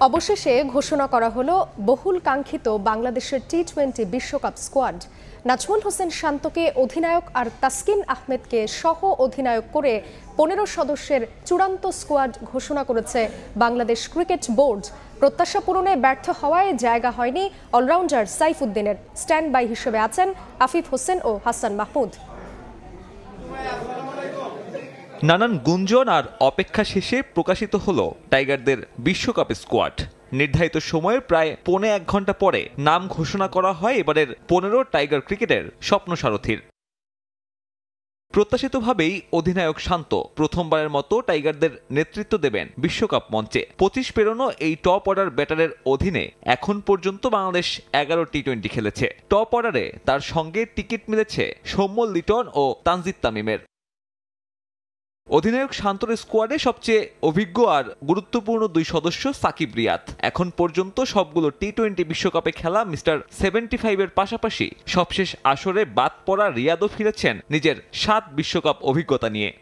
অবশেষে ঘোষণা করা হলো বহুল কাঙ্ক্ষিত বাংলাদেশের টি-20 বিশ্বকাপ স্কোয়াড। নাজমুল হোসেন শান্তকে অধিনায়ক আর তাসকিন আহমেদকে সহ অধিনায়ক করে 15 সদস্যের চূড়ান্ত স্কোয়াড ঘোষণা করেছে বাংলাদেশ ক্রিকেট বোর্ড। প্রত্যাশা পূরণে ব্যর্থ হওয়ায় জায়গা হয়নি অলরাউন্ডার সাইফুদ্দিনের। স্ট্যান্ড বাই হিসেবে আছেন আফিফ হোসেন ও হাসান মাহমুদ। নানান গুঞ্জন আর অপেক্ষা শেষে প্রকাশিত হলো টাইগারদের বিশ্বকাপ স্কোয়াড। নির্ধারিত সময়ের প্রায় 1.25 ঘন্টা পরে নাম ঘোষণা করা হয় এবারের 15 টাইগার ক্রিকেটের স্বপ্ন সারথীর। প্রত্যাশিতভাবেই অধিনায়ক শান্ত প্রথমবারের মতো টাইগারদের নেতৃত্ব দেবেন বিশ্বকাপ মঞ্চে। 25 পেরোনো এই টপ অর্ডার ব্যাটারের অধীনে এখন পর্যন্ত বাংলাদেশ 11 টি-20 খেলেছে। টপ অর্ডারে তার সঙ্গে টিকিট মিলেছে সৌম্য লিটন ও তানজিদ তামিমের। অধিনায়ক শান্তর স্কোয়াডে সবচেয়ে অভিজ্ঞ আর গুরুত্বপূর্ণ 2 সদস্য সাকিব রিয়াদ। এখন পর্যন্ত সবগুলো টি-20 বিশ্বকাপে খেলা মিস্টার 75-এর পাশাপাশি সবশেষ আসরে বাদ পড়া রিয়াদও ফিরেছেন নিজের 7 বিশ্বকাপ অভিজ্ঞতা নিয়ে।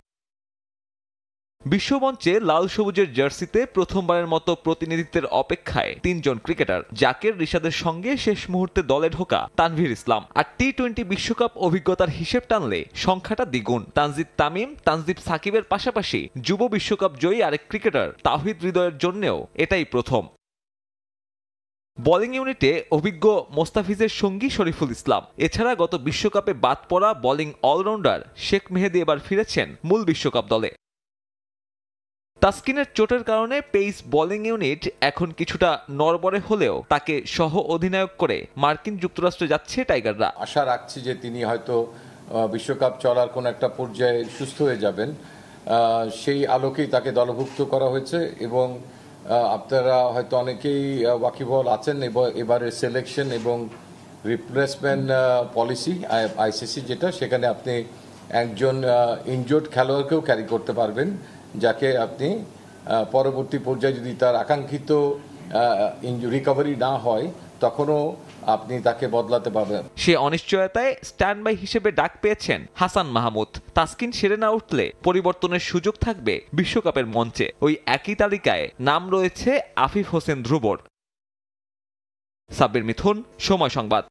বিশ্বমঞ্চে লাল সবুজের জার্সিতে প্রথমবারের মতো প্রতিনিধিত্বের অপেক্ষায় 3 জন ক্রিকেটার। জাকের রিশাদের সঙ্গে শেষ মুহূর্তে দলে ঢোকা তানভীর ইসলাম। আর টি-20 বিশ্বকাপ অভিজ্ঞতার হিসেব টানলে সংখ্যাটা দ্বিগুণ। তানজিদ তামিম, তানজিব সাকিবের পাশাপাশি যুব বিশ্বকাপ জয়ী আরেক ক্রিকেটার তাওহিদ হৃদয়ের জন্যও এটাই প্রথম। বোলিং ইউনিটে অভিজ্ঞ মোস্তাফিজের সঙ্গী শরীফুল ইসলাম। এছাড়া গত বিশ্বকাপে বাদ পড়া বোলিং অলরাউন্ডার শেখ মেহেদী এবার ফিরেছেন মূল বিশ্বকাপ দলে। তাসকিনের চোটের কারণে পেস বোলিং ইউনিট এখন কিছুটা নড়বড়ে হলেও তাকে সহ অধিনায়ক করে মার্কিন যুক্তরাষ্ট্রে যাচ্ছে টাইগাররা। আশা রাখছি যে তিনি হয়তো বিশ্বকাপ চলার কোন একটা পর্যায়ে সুস্থ হয়ে যাবেন, সেই আলোকেই তাকে দলভুক্ত করা হয়েছে। এবং আপনারা হয়তো অনেকেই ওয়াকিবহাল আছেন এবারের সিলেকশন এবং রিপ্লেসমেন্ট পলিসি আইসিসি যেটা, সেখানে আপনি একজন ইনজোর্ড খেলোয়াড়কেও ক্যারি করতে পারবেন, যাকে আপনি পরবর্তী পর্যায়ে যদি তার আকাঙ্ক্ষিত রিকভারি না হয় তখনও আপনি তাকে বদলাতে পারবেন। সে অনিশ্চয়তায় স্ট্যান্ড বাই হিসেবে ডাক পেয়েছেন হাসান মাহমুদ। তাসকিন সেরে না উঠলে পরিবর্তনের সুযোগ থাকবে বিশ্বকাপের মঞ্চে। ওই একই তালিকায় নাম রয়েছে আফিফ হোসেন ধ্রুবর। সাব্বির মিথুন, সময় সংবাদ।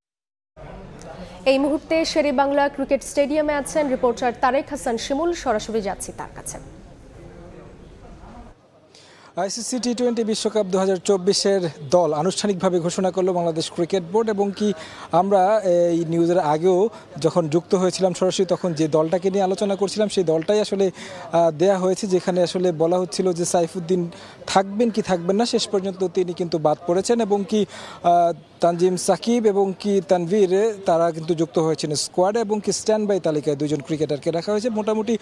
এই মুহূর্তে শেরেবাংলা ক্রিকেট স্টেডিয়ামে আছেন রিপোর্টার তারেক হাসান শিমুল। সরাসরি যাচ্ছি তার কাছে। আইসিসি টি-20 বিশ্বকাপ 2024-এর দল আনুষ্ঠানিকভাবে ঘোষণা করলো বাংলাদেশ ক্রিকেট বোর্ড। এবং কি আমরা এই নিউজের আগেও যখন যুক্ত হয়েছিলাম সরাসরি, তখন যে দলটাকে নিয়ে আলোচনা করছিলাম সেই দলটাই আসলে দেয়া হয়েছে, যেখানে আসলে বলা হচ্ছিল যে সাইফুদ্দিন থাকবেন কি থাকবেন না। শেষ পর্যন্ত তিনি কিন্তু বাদ পড়েছেন এবং কি তানজিম সাকিব এবং কি তানভীর তারা কিন্তু যুক্ত হয়েছেন স্কোয়াডে। এবং কি স্ট্যান্ড বাই তালিকায় 2 জন ক্রিকেটারকে রাখা হয়েছে। মোটামুটি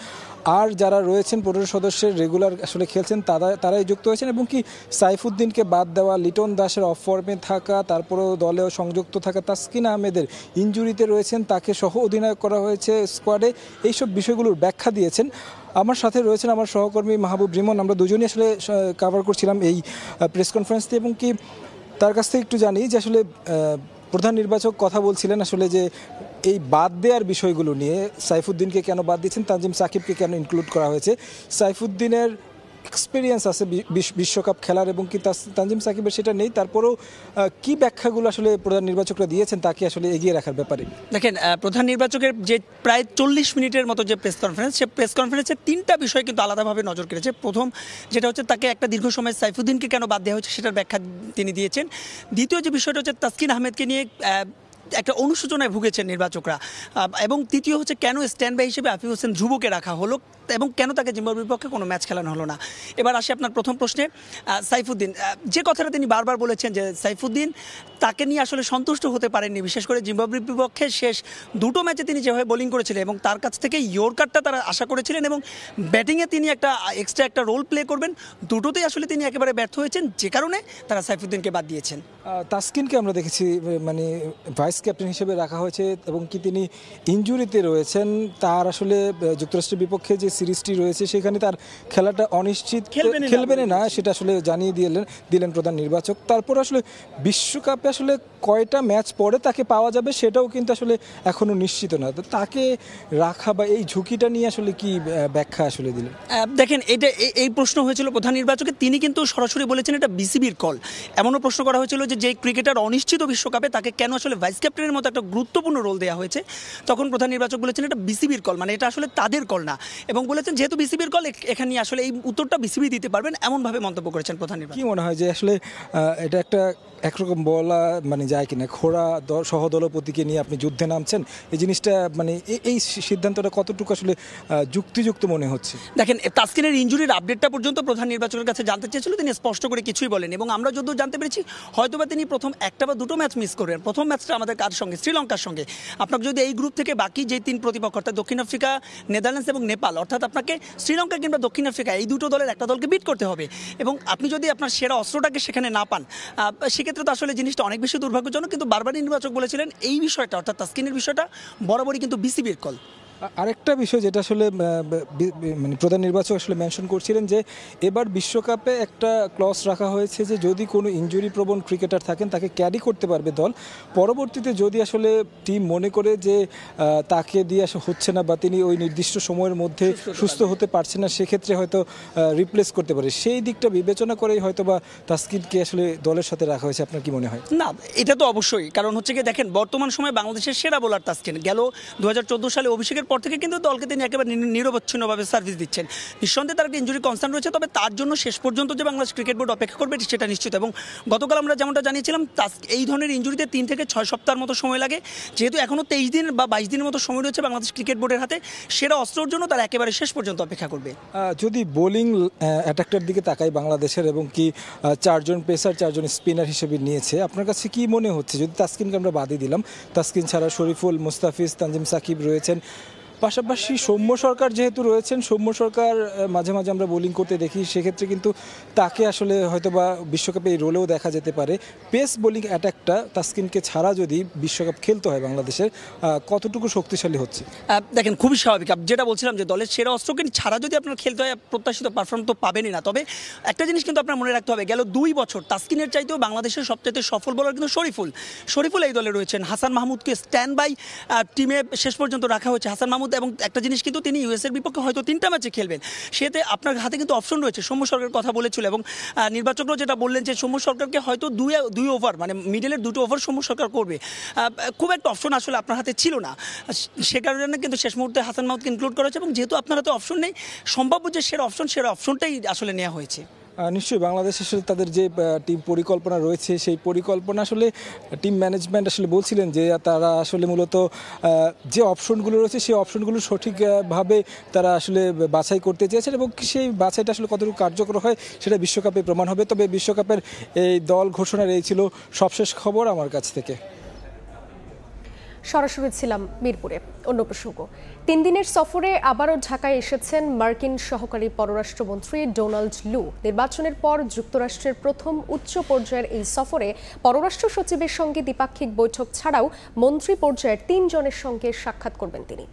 আর যারা রয়েছেন 15 সদস্যের রেগুলার আসলে খেলছেন তারাই যুক্ত হয়েছেন। এবং কি সাইফুদ্দিনকে বাদ দেওয়া, লিটন দাসের অফ ফর্মে থাকা, তারপরেও দলেও সংযুক্ত থাকা তাসকিন আহমেদের ইনজুরিতে রয়েছেন, তাকে সহ অধিনায়ক করা হয়েছে স্কোয়াডে। এইসব বিষয়গুলোর ব্যাখ্যা দিয়েছেন। আমার সাথে রয়েছেন আমার সহকর্মী মাহবুব রিমন। আমরা দুজনই আসলে কভার করছিলাম এই প্রেস কনফারেন্সটি। এবং কি তার কাছ থেকে একটু জানি যে আসলে প্রধান নির্বাচক কথা বলছিলেন আসলে যে এই বাদ দেওয়ার বিষয়গুলো নিয়ে, সাইফুদ্দিনকে কেন বাদ দিয়েছেন, তানজিম সাকিবকে কেন ইনক্লুড করা হয়েছে। সাইফুদ্দিনের এক্সপিরিয়েন্স আছে বিশ্বকাপ খেলার এবং কি তানজিম সাকিবের সেটা নেই। তারপরেও কি ব্যাখ্যাগুলো আসলে প্রধান নির্বাচকরা দিয়েছেন তাকে আসলে এগিয়ে রাখার ব্যাপারে? দেখেন, প্রধান নির্বাচকের যে প্রায় 40 মিনিটের মতো যে প্রেস কনফারেন্স, সে প্রেস কনফারেন্সে 3টা বিষয় কিন্তু আলাদাভাবে নজর কেড়েছে। প্রথম যেটা হচ্ছে তাকে একটা দীর্ঘ সময় সাইফুদ্দিনকে কেন বাদ দেওয়া হয়েছে সেটার ব্যাখ্যা তিনি দিয়েছেন। দ্বিতীয় যে বিষয়টা হচ্ছে তাসকিন আহমেদকে নিয়ে একটা অনুশোচনায় ভুগেছেন নির্বাচকরা। এবং তৃতীয় হচ্ছে কেন স্ট্যান্ড বাই হিসেবে আফিফ হোসেন ধ্রুবকে রাখা হলো এবং কেন তাকে জিম্বাবুয়ের বিপক্ষে কোনো ম্যাচ খেলানো হলো না। এবার আসি আপনার প্রথম প্রশ্নে। সাইফুদ্দিন, যে কথাটা তিনি বারবার বলেছেন যে সাইফুদ্দিন তাকে নিয়ে আসলে সন্তুষ্ট হতে পারেননি, বিশেষ করে জিম্বাবুয়ের বিপক্ষে শেষ 2টো ম্যাচে তিনি যেভাবে বোলিং করেছিলেন এবং তার কাছ থেকে ইয়র্কারটা তারা আশা করেছিলেন এবং ব্যাটিংয়ে তিনি এক্সট্রা একটা রোল প্লে করবেন, দুটোতেই আসলে তিনি একেবারে ব্যর্থ হয়েছেন, যে কারণে তারা সাইফুদ্দিনকে বাদ দিয়েছেন। তাসকিনকে আমরা দেখেছি মানে ভাইস ক্যাপ্টেন হিসেবে রাখা হয়েছে এবং কি তিনি ইনজুরিতে রয়েছেন। তার আসলে যুক্তরাষ্ট্রের বিপক্ষে যে সিরিজটি রয়েছে সেখানে তার খেলাটা অনিশ্চিত, খেলবেন না সেটা আসলে জানিয়ে দিলেন প্রধান নির্বাচক। তারপর আসলে বিশ্বকাপে আসলে কয়টা ম্যাচ পরে তাকে পাওয়া যাবে সেটাও কিন্তু আসলে এখনো নিশ্চিত না। তো তাকে রাখা বা এই ঝুঁকিটা নিয়ে আসলে কি ব্যাখ্যা আসলে দিলেন? দেখেন, এটা এই প্রশ্ন হয়েছিল প্রধান নির্বাচকে, তিনি কিন্তু সরাসরি বলেছেন এটা বিসিবির কল। এমনও প্রশ্ন করা হয়েছিল যে ক্রিকেটার অনিশ্চিত বিশ্বকাপে তাকে কেন আসলে ভাইস ক্যাপ্টেনের মতো একটা গুরুত্বপূর্ণ রোল দেওয়া হয়েছে, তখন প্রধান নির্বাচক বলেছেন এটা বিসিবির কল, মানে এটা আসলে তাদের কল না, এবং বলেছেন যেহেতু বিসিবির কল এখানে আসলে এই উত্তরটা বিসিবি দিতে পারবেন, এমনভাবে মন্তব্য করেছেন প্রধান নির্বাচক। কি মনে হয় যে আসলে এটা একটা একরকম বলা মানে যায় কিনা, খোড়া সহদলপতিকে নিয়ে আপনি যুদ্ধে নামছেন, এই জিনিসটা মানে এই সিদ্ধান্তটা কতটুকু আসলে যুক্তিযুক্ত মনে হচ্ছে? দেখেন, তাসকিনের ইনজুরির আপডেটটা পর্যন্ত প্রধান নির্বাচকের কাছে জানতে চেয়েছিল, তিনি স্পষ্ট করে কিছুই বলেন, এবং আমরা যদিও জানতে পেরেছি হয়তোবা তিনি প্রথম একটা বা দুটো ম্যাচ মিস করবেন। প্রথম ম্যাচটা আমাদের কার সঙ্গে? শ্রীলঙ্কার সঙ্গে। আপনাকে যদি এই গ্রুপ থেকে বাকি যে তিন প্রতিপক্ষ অর্থাৎ দক্ষিণ আফ্রিকা, নেদারল্যান্ডস এবং নেপাল, অর্থাৎ আপনাকে শ্রীলঙ্কা কিংবা দক্ষিণ আফ্রিকা এই দুটো দলের একটা দলকে বিট করতে হবে, এবং আপনি যদি আপনার সেরা অস্ত্রটাকে সেখানে না পান, সেক্ষেত্রে তো আসলে জিনিসটা অনেক বেশি দুর্ভাগ্যজনক। কিন্তু বারবার নির্বাচক বলেছিলেন এই বিষয়টা অর্থাৎ তাসকিনের বিষয়টা বরাবরই কিন্তু বিসিবির কল। আরেকটা বিষয় যেটা আসলে মানে প্রধান নির্বাচক আসলে মেনশন করছিলেন যে এবার বিশ্বকাপে একটা ক্লজ রাখা হয়েছে যে যদি কোনো ইনজুরি প্রবণ ক্রিকেটার থাকেন তাকে ক্যারি করতে পারবে দল, পরবর্তীতে যদি আসলে টিম মনে করে যে তাকে দিয়ে আসলে হচ্ছে না বা তিনি ওই নির্দিষ্ট সময়ের মধ্যে সুস্থ হতে পারছেন না, সেক্ষেত্রে হয়তো রিপ্লেস করতে পারে। সেই দিকটা বিবেচনা করেই হয়তো বা তাসকিনকে আসলে দলের সাথে রাখা হয়েছে। আপনার কি মনে হয়? না, এটা তো অবশ্যই, কারণ হচ্ছে কি দেখেন, বর্তমান সময়ে বাংলাদেশের সেরা বোলার তাসকিন, গেল 2014 সালে অভিষেকের পর থেকে কিন্তু দলকে তিনি একেবারে নিরবচ্ছিন্নভাবে সার্ভিস দিচ্ছেন। নিঃসন্দেহে তার একটা ইনজুরি কনসার্ন রয়েছে, তবে তার জন্য শেষ পর্যন্ত যে বাংলাদেশ ক্রিকেট বোর্ড অপেক্ষা করবে সেটা নিশ্চিত। এবং গতকাল আমরা যেমনটা জানিয়েছিলাম, এই ধরনের ইনজুরিতে 3 থেকে 6 সপ্তাহের মতো সময় লাগে, যেহেতু এখনও 23 দিন বা 22 দিনের মতো সময় রয়েছে বাংলাদেশ ক্রিকেট বোর্ডের হাতে, সেরা অস্ত্রের জন্য তারা একেবারে শেষ পর্যন্ত অপেক্ষা করবে। যদি বোলিং অ্যাটাকটার দিকে তাকাই বাংলাদেশের, এবং কি 4 জন পেসার 4 জন স্পিনার হিসেবে নিয়েছে, আপনার কাছে কি মনে হচ্ছে যদি তাসকিনকে আমরা বাদই দিলাম, তাসকিন ছাড়া শরীফুল, মুস্তাফিজ, তানজিম সাকিব রয়েছেন, পাশাপাশি সৌম্য সরকার যেহেতু রয়েছেন, সৌম্য সরকার মাঝে মাঝে আমরা বোলিং করতে দেখি, সেক্ষেত্রে কিন্তু তাকে আসলে হয়তো বা বিশ্বকাপে এই রোলেও দেখা যেতে পারে। পেস বোলিং অ্যাটাকটা তাসকিনকে ছাড়া যদি বিশ্বকাপ খেলতে হয় বাংলাদেশের, কতটুকু শক্তিশালী হচ্ছে? দেখেন, খুবই স্বাভাবিক, যেটা বলছিলাম যে দলের সেরা অস্ত্রকে ছাড়া যদি আপনার খেলতে হয় প্রত্যাশিত পারফর্ম তো পাবেনই না। তবে একটা জিনিস কিন্তু আপনার মনে রাখতে হবে, গেল 2 বছর তাসকিনের চাইতেও বাংলাদেশের সবচাইতে সফল বোলার কিন্তু শরীফুল এই দলে রয়েছেন। হাসান মাহমুদকে স্ট্যান্ড বাই টিমে শেষ পর্যন্ত রাখা হয়েছে। হাসান মাহমুদ, এবং একটা জিনিস কিন্তু তিনি ইউএসের বিপক্ষে হয়তো 3টা ম্যাচে খেলবেন, সেতে আপনার হাতে কিন্তু অপশন রয়েছে। সৌম্য সরকারের কথা বলেছিল, এবং নির্বাচকরাও যেটা বললেন যে সৌম্য সরকারকে হয়তো 2 ওভার মানে মিডলের 2টো ওভার সৌম্য সরকার করবে, খুব একটা অপশন আসলে আপনার হাতে ছিল না। সে কারণে কিন্তু শেষ মুহূর্তে হাসান মাহমুদকে ইনক্লুড করা হয়েছে, এবং যেহেতু আপনার হাতে অপশন নেই, সম্ভাব্য যে সেরা অপশনটাই আসলে নেওয়া হয়েছে। নিশ্চয়ই বাংলাদেশ আসলে তাদের যে টিম পরিকল্পনা রয়েছে, সেই পরিকল্পনা আসলে টিম ম্যানেজমেন্ট আসলে বলছিলেন যে তারা আসলে মূলত যে অপশনগুলো রয়েছে সেই সঠিকগুলো সঠিকভাবে তারা আসলে বাছাই করতে চেয়েছেন, এবং সেই বাছাইটা আসলে কতটুকু কার্যকর হয় সেটা বিশ্বকাপে প্রমাণ হবে। তবে বিশ্বকাপের এই দল ঘোষণার এই ছিল সবশেষ খবর আমার কাছ থেকে। সরাসরি ছিলাম মিরপুরে। অন্য প্রসঙ্গ, 3 দিনের সফরে আবারও ঢাকায় এসেছেন মার্কিন সহকারী পররাষ্ট্রমন্ত্রী ডোনাল্ড লু। নির্বাচনের পর যুক্তরাষ্ট্রের প্রথম উচ্চ পর্যায়ের এই সফরে পররাষ্ট্র সচিবের সঙ্গে দ্বিপাক্ষিক বৈঠক ছাড়াও মন্ত্রী পর্যায়ের 3 জনের সঙ্গে সাক্ষাৎ করবেন তিনি।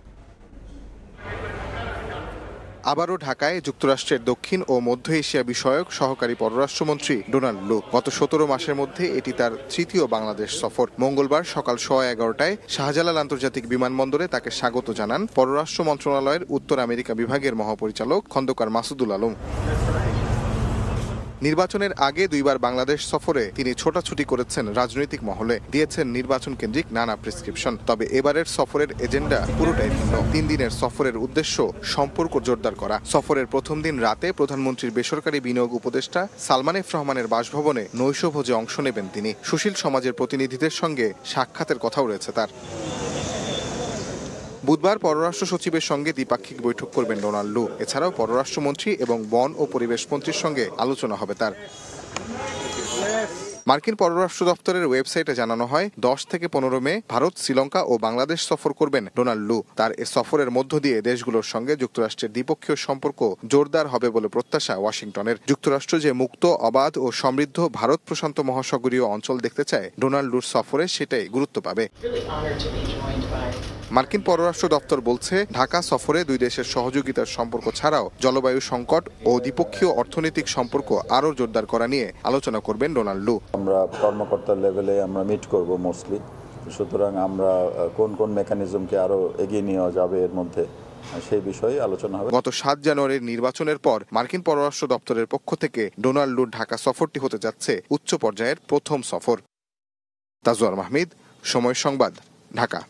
আবারও ঢাকায় যুক্তরাষ্ট্রের দক্ষিণ ও মধ্য এশিয়া বিষয়ক সহকারী পররাষ্ট্রমন্ত্রী ডোনাল্ড লু। গত 17 মাসের মধ্যে এটি তার 3য় বাংলাদেশ সফর। মঙ্গলবার সকাল 11:15টায় শাহজালাল আন্তর্জাতিক বিমানবন্দরে তাকে স্বাগত জানান পররাষ্ট্র মন্ত্রণালয়ের উত্তর আমেরিকা বিভাগের মহাপরিচালক খন্দকার মাসুদুল আলম। নির্বাচনের আগে 2বার বাংলাদেশ সফরে তিনি ছোটাছুটি করেছেন রাজনৈতিক মহলে, দিয়েছেন নির্বাচন কেন্দ্রিক নানা প্রেসক্রিপশন। তবে এবারের সফরের এজেন্ডা পুরোটাই ভিন্ন। 3 দিনের সফরের উদ্দেশ্য সম্পর্ক জোরদার করা। সফরের প্রথম দিন রাতে প্রধানমন্ত্রীর বেসরকারি বিনিয়োগ উপদেষ্টা সালমান এফ রহমানের বাসভবনে নৈশভোজে অংশ নেবেন তিনি। সুশীল সমাজের প্রতিনিধিদের সঙ্গে সাক্ষাতের কথাও রয়েছে তার। বুধবার পররাষ্ট্র সচিবের সঙ্গে দ্বিপাক্ষিক বৈঠক করবেন ডোনাল্ড লু। এছাড়াও পররাষ্ট্রমন্ত্রী এবং বন ও পরিবেশ মন্ত্রীর সঙ্গে আলোচনা হবে তার। মার্কিন পররাষ্ট্র দপ্তরের ওয়েবসাইটে জানানো হয় 10 থেকে 15 মে ভারত, শ্রীলঙ্কা ও বাংলাদেশ সফর করবেন ডোনাল্ড লু। তার এ সফরের মধ্য দিয়ে দেশগুলোর সঙ্গে যুক্তরাষ্ট্রের দ্বিপক্ষীয় সম্পর্ক জোরদার হবে বলে প্রত্যাশা ওয়াশিংটনের। যুক্তরাষ্ট্র যে মুক্ত, অবাধ ও সমৃদ্ধ ভারত প্রশান্ত মহাসাগরীয় অঞ্চল দেখতে চায়, ডোনাল্ড লুর সফরে সেটাই গুরুত্ব পাবে। মার্কিন পররাষ্ট্র দপ্তর বলছে ঢাকা সফরে দুই দেশের সহযোগিতার সম্পর্ক ছাড়াও জলবায়ু সংকট ও দ্বিপক্ষীয় অর্থনৈতিক সম্পর্ক আরও জোরদার করা নিয়ে আলোচনা করবেন ডোনাল্ড লু। আমরা কর্মকর্তার লেভেলে আমরা মিট করব মোস্টলি, সুতরাং আমরা কোন কোন মেকানিজমকে আরও এগিয়ে নেওয়া যাবে এর মধ্যে সেই বিষয়ে আলোচনা হবে। গত 7 জানুয়ারির নির্বাচনের পর মার্কিন পররাষ্ট্র দপ্তরের পক্ষ থেকে ডোনাল্ড লুর ঢাকা সফরটি হতে যাচ্ছে উচ্চ পর্যায়ের প্রথম সফর। তাজওয়ার মাহমুদ, সময় সংবাদ, ঢাকা।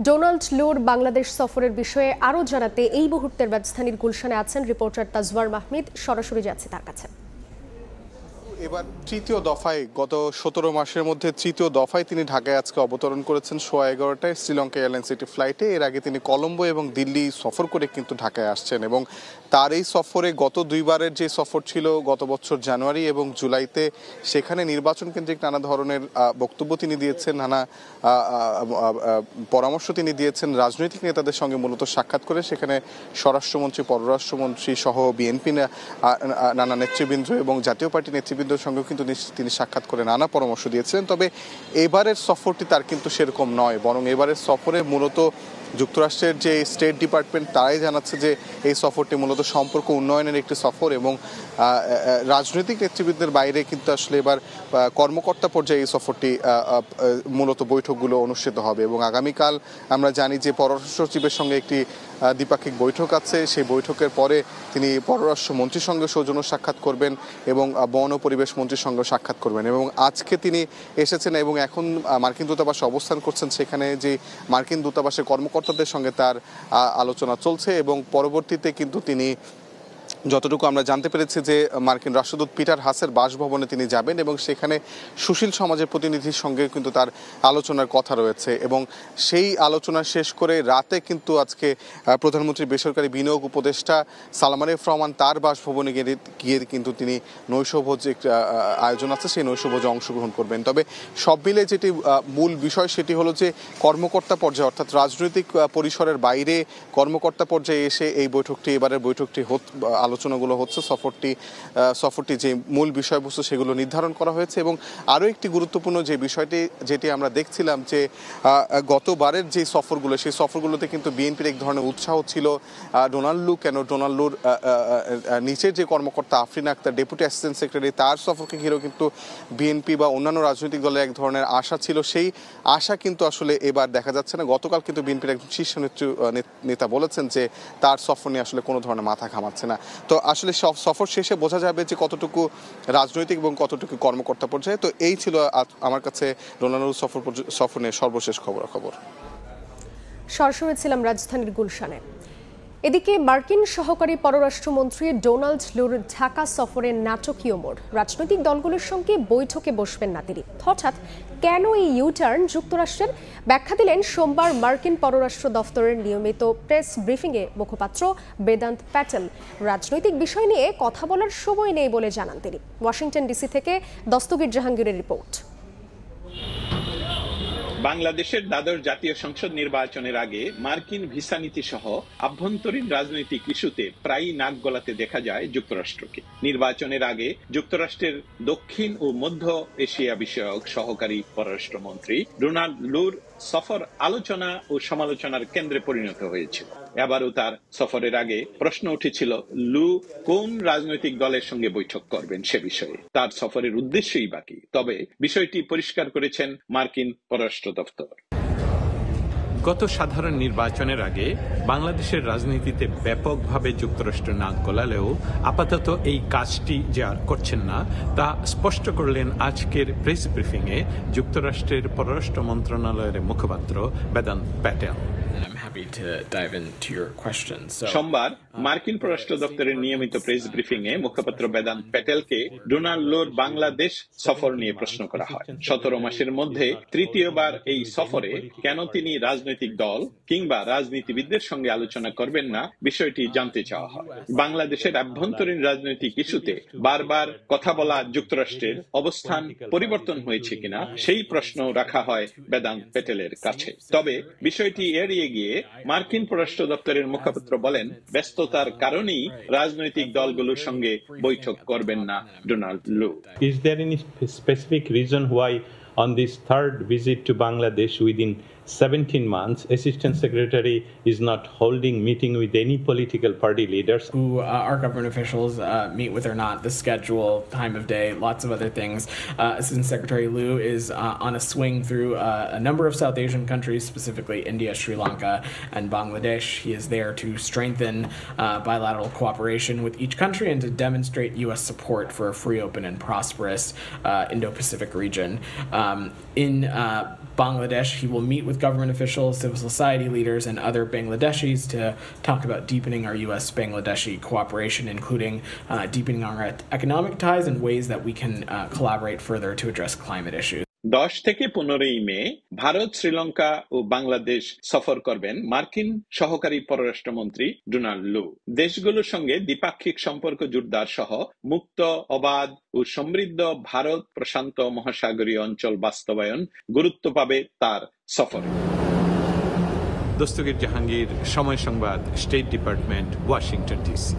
ডোনাল্ড লুর বাংলাদেশ সফরের বিষয়ে আরও জানাতে এই মুহূর্তের রাজধানীর গুলশানে আছেন রিপোর্টার তাজওয়ার মাহমুদ। সরাসরি যাচ্ছে তার কাছে। এবার তৃতীয় দফায় গত 17 মাসের মধ্যে তৃতীয় দফায় তিনি ঢাকায় আজকে অবতরণ করেছেন 11:15টায় শ্রীলঙ্কা এয়ারলাইন্স সিটি ফ্লাইটে। এর আগে তিনি কলম্বো এবং দিল্লি সফর করে কিন্তু ঢাকায় আসছেন এবং তার এই সফরে গত দুইবারের যে সফর ছিল গত বছর জানুয়ারি এবং জুলাইতে, সেখানে নির্বাচন কেন্দ্রিক নানা ধরনের বক্তব্য তিনি দিয়েছেন, নানা পরামর্শ তিনি দিয়েছেন রাজনৈতিক নেতাদের সঙ্গে মূলত সাক্ষাৎ করে। সেখানে স্বরাষ্ট্রমন্ত্রী, পররাষ্ট্রমন্ত্রী সহ বিএনপি নানা নেতৃবৃন্দ এবং জাতীয় পার্টি নেতৃবৃন্দের সঙ্গেও কিন্তু তিনি সাক্ষাৎ করে নানা পরামর্শ দিয়েছিলেন। তবে এবারের সফরটি তার কিন্তু সেরকম নয়, বরং এবারের সফরে মূলত যুক্তরাষ্ট্রের যে স্টেট ডিপার্টমেন্ট তারাই জানাচ্ছে যে এই সফরটি মূলত সম্পর্ক উন্নয়নের একটি সফর এবং রাজনৈতিক নেতৃবৃন্দের বাইরে কিন্তু আসলে এবার কর্মকর্তা পর্যায়ে এই সফরটি মূলত বৈঠকগুলো অনুষ্ঠিত হবে। এবং আগামীকাল আমরা জানি যে পররাষ্ট্র সচিবের সঙ্গে একটি দ্বিপাক্ষিক বৈঠক আছে, সেই বৈঠকের পরে তিনি পররাষ্ট্র মন্ত্রীর সঙ্গে সৌজন্য সাক্ষাৎ করবেন এবং বন ও পরিবেশ মন্ত্রীর সঙ্গে সাক্ষাৎ করবেন। এবং আজকে তিনি এসেছেন এবং এখন মার্কিন দূতাবাসে অবস্থান করছেন। সেখানে যে মার্কিন দূতাবাসের কর্মকর্তাদের সঙ্গে তার আলোচনা চলছে এবং পরবর্তীতে কিন্তু তিনি যতটুকু আমরা জানতে পেরেছি যে মার্কিন রাষ্ট্রদূত পিটার হাসের বাসভবনে তিনি যাবেন এবং সেখানে সুশীল সমাজের প্রতিনিধির সঙ্গে কিন্তু তার আলোচনার কথা রয়েছে। এবং সেই আলোচনা শেষ করে রাতে কিন্তু আজকে প্রধানমন্ত্রীর বেসরকারি বিনিয়োগ উপদেষ্টা সালমান এফ রহমান তার বাসভবনে গিয়ে কিন্তু তিনি নৈশভোজ আয়োজন আছে, সেই নৈশভোজে অংশগ্রহণ করবেন। তবে সব মিলে যেটি মূল বিষয় সেটি হলো যে কর্মকর্তা পর্যায়ে অর্থাৎ রাজনৈতিক পরিসরের বাইরে কর্মকর্তা পর্যায়ে এসে এই বৈঠকটি, এবারের বৈঠকটি আলোচনাগুলো হচ্ছে। সফরটি যে মূল বিষয়বস্তু সেগুলো নির্ধারণ করা হয়েছে। এবং আরও একটি গুরুত্বপূর্ণ যে বিষয়টি যেটি আমরা দেখছিলাম যে গতবারের যে সফরগুলো, সেই সফরগুলোতে কিন্তু বিএনপির এক ধরনের উৎসাহ ছিল। ডোনাল্ড লু কেন, ডোনাল্ড লুর নিচের যে কর্মকর্তা Afrin Akter, deputy assistant secretary, তার সফরকে ঘিরেও কিন্তু বিএনপি বা অন্যান্য রাজনৈতিক দলের এক ধরনের আশা ছিল। সেই আশা কিন্তু আসলে এবার দেখা যাচ্ছে না। গতকাল কিন্তু বিএনপির একজন শীর্ষ নেতা বলেছেন যে তার সফর নিয়ে আসলে কোনো ধরনের মাথা ঘামাচ্ছে না। তো আসলে সফর শেষে বোঝা যাবে যে কতটুকু রাজনৈতিক এবং কতটুকু কর্মকর্তা পর্যায়ে। তো এই ছিল আমার কাছে ডোনাল্ড সফর নিয়ে সর্বশেষ খবরাখবর। সরাসরি ছিলাম রাজধানীর গুলশানে। এদিকে মার্কিন সহকারী পররাষ্ট্রমন্ত্রী ডোনাল্ড লুর ঢাকা সফরের নাটকীয় মোড়। রাজনৈতিক দলগুলোর সঙ্গে বৈঠকে বসবেন না তিনি। হঠাৎ কেন এই ইউটার্ন যুক্তরাষ্ট্রের, ব্যাখ্যা দিলেন সোমবার মার্কিন পররাষ্ট্র দফতরের নিয়মিত প্রেস ব্রিফিংয়ে মুখপাত্র বেদান্ত প্যাটেল। রাজনৈতিক বিষয় নিয়ে কথা বলার সময় নেই বলে জানান তিনি। ওয়াশিংটন ডিসি থেকে দস্তগীর জাহাঙ্গীরের রিপোর্ট। বাংলাদেশের দ্বাদশ জাতীয় সংসদ নির্বাচনের আগে মার্কিন ভিসা নীতি সহ আভ্যন্তরীণ রাজনৈতিক ইস্যুতে প্রায়ই নাক গলাতে দেখা যায় যুক্তরাষ্ট্রকে। নির্বাচনের আগে যুক্তরাষ্ট্রের দক্ষিণ ও মধ্য এশিয়া বিষয়ক সহকারী পররাষ্ট্রমন্ত্রী ডোনাল্ড লুর সফর আলোচনা ও সমালোচনার কেন্দ্রে পরিণত হয়েছিল। এবারও তার সফরের আগে প্রশ্ন উঠেছিল লু কোন রাজনৈতিক দলের সঙ্গে বৈঠক করবেন সে বিষয়ে। তার সফরের উদ্দেশ্যই বাকি, তবে বিষয়টি পরিষ্কার করেছেন মার্কিন পররাষ্ট্র দপ্তর। গত সাধারণ নির্বাচনের আগে বাংলাদেশের রাজনীতিতে ব্যাপকভাবে যুক্তরাষ্ট্র নাক গলালেও আপাতত এই কাজটি যে আর করছেন না তা স্পষ্ট করলেন আজকের প্রেস ব্রিফিংয়ে যুক্তরাষ্ট্রের পররাষ্ট্র মন্ত্রণালয়ের মুখপাত্র বেদান্ত প্যাটেল। সোমবার মার্কিন পররাষ্ট্র দপ্তরের নিয়মিত প্রেস ব্রিফিংয়ে মুখপাত্র বেদান্ত প্যাটেলকে ডোনাল্ড লুর বাংলাদেশ সফর নিয়ে প্রশ্ন করা হয়। 17 মাসের মধ্যে তৃতীয়বার এই সফরে কেন তিনি রাজনৈতিক দল কিংবা রাজনীতিবিদদের সঙ্গে আলোচনা করবেন না বিষয়টি জানতে চাওয়া হয়। বাংলাদেশের আভ্যন্তরীণ রাজনৈতিক ইস্যুতে বারবার কথা বলা যুক্তরাষ্ট্রের অবস্থান পরিবর্তন হয়েছে কিনা সেই প্রশ্ন রাখা হয় বেদান্ত প্যাটেলের কাছে। তবে বিষয়টি এড়িয়ে গিয়ে মার্কিন পররাষ্ট্র দপ্তরের মুখপাত্র বলেন ব্যস্ততার কারণেই রাজনৈতিক দলগুলোর সঙ্গে বৈঠক করবেন না ডোনাল্ড লু। Is there any specific reason why on this third visit to Bangladesh within 17 months, Assistant Secretary is not holding meeting with any political party leaders. Who our government officials meet with or not, the schedule, time of day, lots of other things. Assistant Secretary Liu is on a swing through a number of South Asian countries, specifically India, Sri Lanka, and Bangladesh. He is there to strengthen bilateral cooperation with each country and to demonstrate U.S. support for a free, open, and prosperous Indo-Pacific region. In Bangladesh, he will meet with government officials, civil society leaders, and other Bangladeshis to talk about deepening our U.S.-Bangladeshi cooperation, including deepening our economic ties and ways that we can collaborate further to address climate issues. 10 থেকে 15 মে ভারত, শ্রীলঙ্কা ও বাংলাদেশ সফর করবেন মার্কিন সহকারী পররাষ্ট্রমন্ত্রী Donald লু। দেশগুলোর সঙ্গে দ্বিপাক্ষিক সম্পর্ক জোরদার সহ মুক্ত, অবাধ ও সমৃদ্ধ ভারত প্রশান্ত মহাসাগরীয় অঞ্চল বাস্তবায়ন গুরুত্ব পাবে তার সফরে। Dastagir Jahangir, Somoy Sangbad, State Department, Washington DC.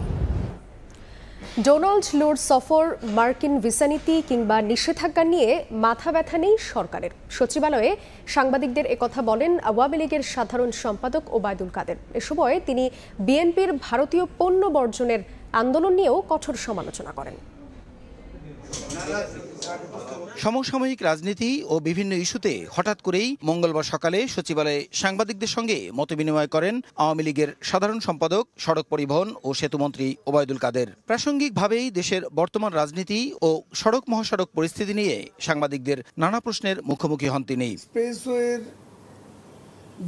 Donald লুর সফর, মার্কিন ভিসা নীতি কিংবা নিষেধাজ্ঞা নিয়ে মাথা ব্যথা নেই সরকারের। সচিবালয়ে সাংবাদিকদের একথা বলেন আওয়ামী লীগের সাধারণ সম্পাদক ওবায়দুল কাদের। এ সময় তিনি বিএনপির ভারতীয় পণ্য বর্জনের আন্দোলন নিয়েও কঠোর সমালোচনা করেন। সমসাময়িক রাজনীতি ও বিভিন্ন ইস্যুতে হঠাৎ করেই মঙ্গলবার সকালে সচিবালয়ে সাংবাদিকদের সঙ্গে মতবিনিময় করেন আওয়ামী লীগের সাধারণ সম্পাদক, সড়ক পরিবহন ও সেতুমন্ত্রী ওবায়দুল কাদের। প্রাসঙ্গিকভাবেই দেশের বর্তমান রাজনীতি ও সড়ক মহাসড়ক পরিস্থিতি নিয়ে সাংবাদিকদের নানা প্রশ্নের মুখোমুখি হন তিনি।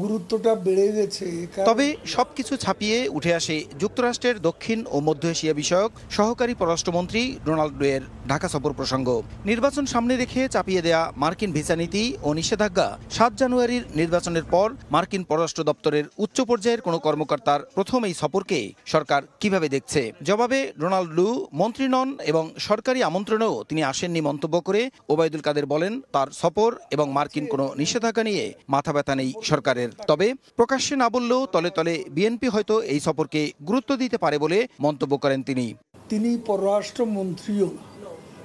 গুরুত্বটা বেড়ে গেছে, তবে সবকিছু ছাপিয়ে উঠে আসে যুক্তরাষ্ট্রের দক্ষিণ ও মধ্য এশিয়া বিষয়ক সহকারী পররাষ্ট্রমন্ত্রী ডোনাল্ড লুয়ের ঢাকা সফর প্রসঙ্গ। নির্বাচন সামনে রেখে চাপিয়ে দেয়া মার্কিন ভিসা নীতি ও নিষেধাজ্ঞা 7 জানুয়ারির নির্বাচনের পর মার্কিন পররাষ্ট্র দপ্তরের উচ্চ পর্যায়ের কোনো কর্মকর্তার প্রথম এই সফরকে সরকার কিভাবে দেখছে? জবাবে ডোনাল্ড লু মন্ত্রী নন এবং সরকারি আমন্ত্রণেও তিনি আসেননি মন্তব্য করে ওবায়দুল কাদের বলেন, তার সফর এবং মার্কিন কোনো নিষেধাজ্ঞা নিয়ে মাথা ব্যথা নেই সরকার। তবে প্রকাশ্যে না বললেও তলে তলে বিএনপি হয়তো এই সফরকে গুরুত্ব দিতে পারে বলে মন্তব্য করেন তিনি। তিনি পররাষ্ট্রমন্ত্রীও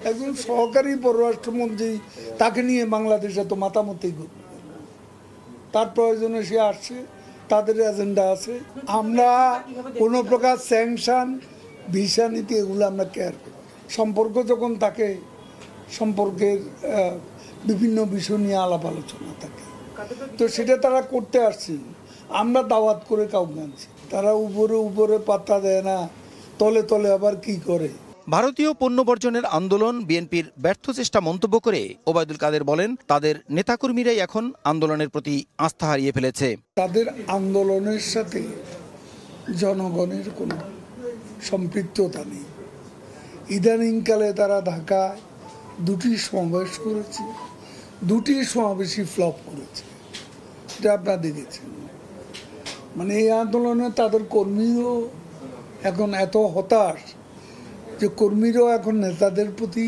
একজন সহকারী পররাষ্ট্রমন্ত্রী, তাকে নিয়ে বাংলাদেশ এত মাতামতি করবে? তার প্রয়োজনে সে আসছে, তাদের এজেন্ডা আছে। আমরা কোনো প্রকার স্যাংশন, ভিসা নীতি এগুলো আমরা কেয়ার করি। সম্পর্ক যখন থাকে, সম্পর্কের বিভিন্ন বিষয় নিয়ে আলাপ আলোচনা থাকে, তো সেটা তারা করতে আসছে। আমরা দাওয়াত করে কাউকে আনছি, তারা উপরে উপরে পাত্তা দেয় না, তলে তলে আবার কি করে। ভারতীয় পণ্য বর্জনের আন্দোলন বিএনপির ব্যর্থ চেষ্টা মন্তব্য করে ওবায়দুল কাদের বলেন, তাদের নেতাকর্মীরাই এখন আন্দোলনের প্রতি আস্থা হারিয়ে ফেলেছে। তাদের আন্দোলনের সাথে জনগণের কোনো সম্পৃক্ততা নেই। ইদানিংকালে তারা ঢাকায় 2টি সমাবেশ করেছে, 2টি সমাবেশই ফ্লপ করেছে, এটা আপনারা দেখেছেন। মানে এই আন্দোলনে তাদের কর্মীও এখন এত হতাশ যে কর্মীরাও এখন নেতাদের প্রতি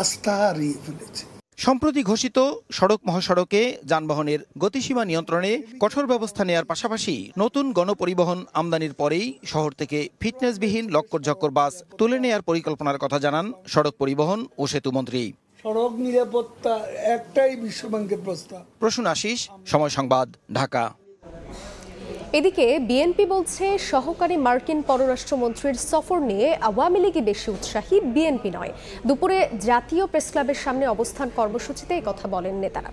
আস্থা হারিয়ে ফেলেছে। সম্প্রতি ঘোষিত সড়ক মহাসড়কে যানবাহনের গতিসীমা নিয়ন্ত্রণে কঠোর ব্যবস্থা নেওয়ার পাশাপাশি নতুন গণপরিবহন আমদানির পরেই শহর থেকে ফিটনেসবিহীন লক্কর-ঝক্কর বাস তুলে নেওয়ার পরিকল্পনার কথা জানান সড়ক পরিবহন ও সেতুমন্ত্রী। সড়ক নিরাপত্তা একটাই বিশ্বব্যাংকের প্রস্তাব। প্রসূন আশিস, সময় সংবাদ, ঢাকা। এদিকে বিএনপি বলছে সহকারী মার্কিন পররাষ্ট্রমন্ত্রীর সফর নিয়ে আওয়ামী লীগই বেশি উৎসাহী, বিএনপি নয়। দুপুরে জাতীয় প্রেসক্লাবের সামনে অবস্থান কর্মসূচিতে কথা বলেন নেতারা।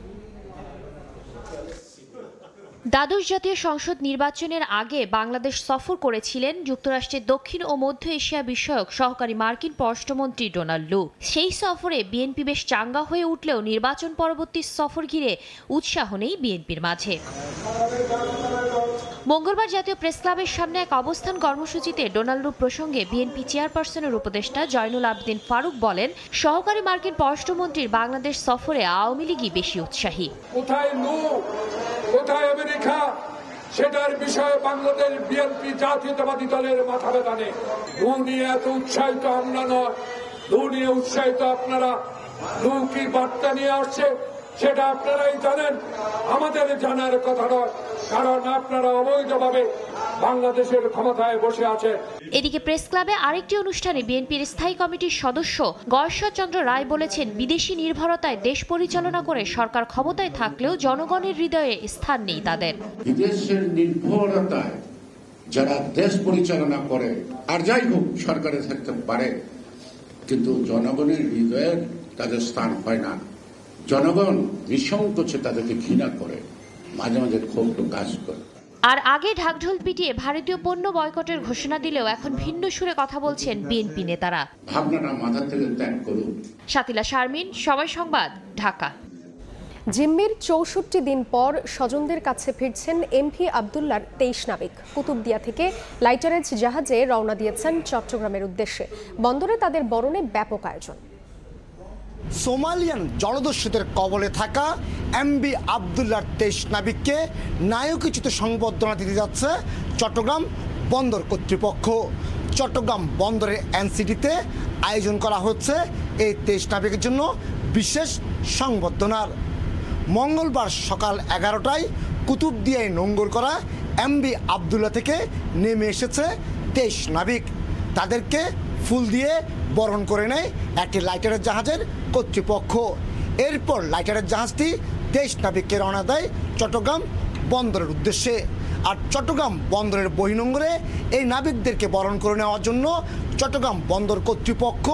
দ্বাদশ জাতীয় সংসদ নির্বাচনের আগে বাংলাদেশ সফর করেছিলেন যুক্তরাষ্ট্রের দক্ষিণ ও মধ্য এশিয়া বিষয়ক সহকারী মার্কিন পররাষ্ট্রমন্ত্রী ডোনাল্ড লু। সেই সফরে বিএনপি বেশ চাঙ্গা হয়ে উঠলেও নির্বাচন পরবর্তী সফর ঘিরে উৎসাহ নেই বিএনপির মাঝে। মঙ্গলবার জাতীয় প্রেসক্লাবের সামনে এক অবস্থান কর্মসূচিতে ডোনাল্ড লু প্রসঙ্গে বিএনপি চেয়ারপারসনের উপদেষ্টা জয়নুল আবেদিন ফারুক বলেন, সহকারী মার্কিন পররাষ্ট্রমন্ত্রীর বাংলাদেশ সফরে আওয়ামী লীগই বেশি উৎসাহী। কোথায় লু, কোথায় আমেরিকা, সেটার বিষয়ে বাংলাদেশ বিএনপি জাতীয়তাবাদী দলের মাথা ব্যথা নেই। লু নিয়ে এত উৎসাহিত আমরা নয়, লু নিয়ে উৎসাহিত আপনারা। লু কি বার্তা নিয়ে আসছে? সেটা আপনারাই জানেন, আমাদের জানার কথা নয়, কারণ আপনারা অবৈধভাবে বাংলাদেশের ক্ষমতায় বসে আছেন। এদিকে প্রেস ক্লাবে আরেকটি অনুষ্ঠানে বিএনপির স্থায়ী কমিটির সদস্য গয়েশ্বর চন্দ্র রায় বলেছেন, বিদেশি নির্ভরতায় দেশ পরিচালনা করে সরকার ক্ষমতায় থাকলেও জনগণের হৃদয়ে স্থান নেই তাদের। বিদেশের নির্ভরতায় যারা দেশ পরিচালনা করে, আর যাই হোক সরকারে থাকতে পারে, কিন্তু জনগণের হৃদয়ে তাদের স্থান হয় না। জনগণ নিঃসংকোচে তাদেরকে ঘৃণা করে, মাঝে মাঝে ক্ষোভ প্রকাশ করে। আর আগে ঢাকঢোল পিটিয়ে ভারতীয় পণ্য বয়কটের ঘোষণা দিলেও এখন ভিন্ন সুরে কথা বলছেন বিএনপি নেতারা। ভাবনাটা মাথা থেকে ত্যাগ করুন। শাতিলা শারমিন, সময় সংবাদ, ঢাকা। জিম্মির ৬৪ দিন পর স্বজনদের কাছে ফিরছেন এমভি আবদুল্লার ২৩ নাবিক। কুতুবদিয়া থেকে লাইটারেজ জাহাজে রওনা দিয়েছেন চট্টগ্রামের উদ্দেশ্যে। বন্দরে তাদের বরণে ব্যাপক আয়োজন। সোমালিয়ান জলদস্যুদের কবলে থাকা এমভি আবদুল্লার ২৩ নাবিককে নায়কোচিত সংবর্ধনা দিতে যাচ্ছে চট্টগ্রাম বন্দর কর্তৃপক্ষ। চট্টগ্রাম বন্দরের এনসিটিতে আয়োজন করা হচ্ছে এই ২৩ নাবিকের জন্য বিশেষ সংবর্ধনার। মঙ্গলবার সকাল ১১টায় কুতুবদিয়ায় নোঙ্গর করা এমভি আবদুল্লা থেকে নেমে এসেছে ২৩ নাবিক। তাদেরকে ফুল দিয়ে বরণ করে নেয় একটি লাইটারের জাহাজের কর্তৃপক্ষ। এরপর লাইটারের জাহাজটি ২৩ নাবিককে রওনা দেয় চট্টগ্রাম বন্দরের উদ্দেশ্যে। আর চট্টগ্রাম বন্দরের বহির্নোঙরে এই নাবিকদেরকে বরণ করে নেওয়ার জন্য চট্টগ্রাম বন্দর কর্তৃপক্ষ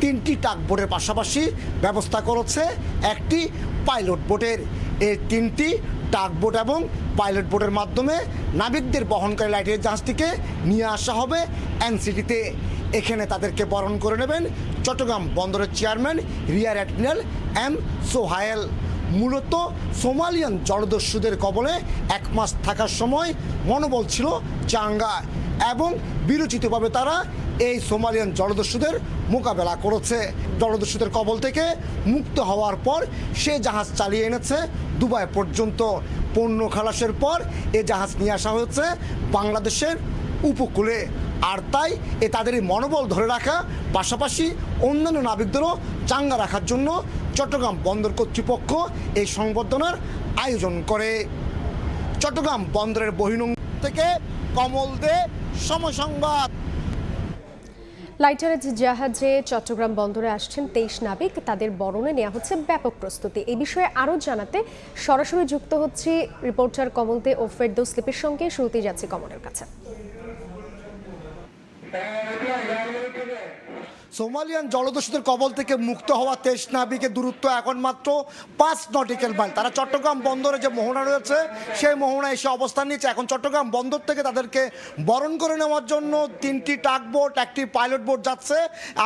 ৩টি টাগবোটের পাশাপাশি ব্যবস্থা করেছে একটি পাইলট বোটের। এই ৩টি টাগবোট এবং পাইলট বোটের মাধ্যমে নাবিকদের বহনকারী লাইটারের জাহাজটিকে নিয়ে আসা হবে এনসিটিতে। এখানে তাদেরকে বরণ করে নেবেন চট্টগ্রাম বন্দরের chairman rear admiral M Sohail. মূলত সোমালিয়ান জলদস্যুদের কবলে ১ মাস থাকার সময় মনোবল ছিল চাঙ্গা এবং বিরোচিতভাবে তারা এই সোমালিয়ান জলদস্যুদের মোকাবেলা করেছে। জলদস্যুদের কবল থেকে মুক্ত হওয়ার পর সে জাহাজ চালিয়ে এনেছে দুবাই পর্যন্ত। পণ্য খালাসের পর এ জাহাজ নিয়ে আসা হয়েছে বাংলাদেশের উপকূলে। আর তাই তাদের এই মনোবল ধরে রাখা পাশাপাশি অন্যান্য নাবিকদেরও চাঙ্গা রাখার জন্য চট্টগ্রাম বন্দর কর্তৃপক্ষ এই সংবর্ধনার আয়োজন করে। চট্টগ্রাম বন্দরের বহির্নোঙর থেকে কমল দে, সময় সংবাদ। লাইটারেজ জাহাজে চট্টগ্রাম বন্দরে আসছেন ২৩ নাবিক। তাদের বরণে নেওয়া হচ্ছে ব্যাপক প্রস্তুতি। এই বিষয়ে আরও জানাতে সরাসরি যুক্ত হচ্ছি রিপোর্টার কমল দে ও ফেরদৌস লিপির সঙ্গে। শুরুতেই যাচ্ছি কমলের কাছে। সোমালিয়ান জলদস্যুদের কবল থেকে মুক্ত হওয়া ২৩ নাবিকের দূরত্ব এখন মাত্র ৫ নটিক্যাল মাইল। তারা চট্টগ্রাম বন্দরে যে মোহনা রয়েছে সেই মোহনায় এসে অবস্থান নিচ্ছে। এখন চট্টগ্রাম বন্দর থেকে তাদেরকে বরণ করে নেওয়ার জন্য ৩টি টাগবোট, একটি পাইলট বোট যাচ্ছে।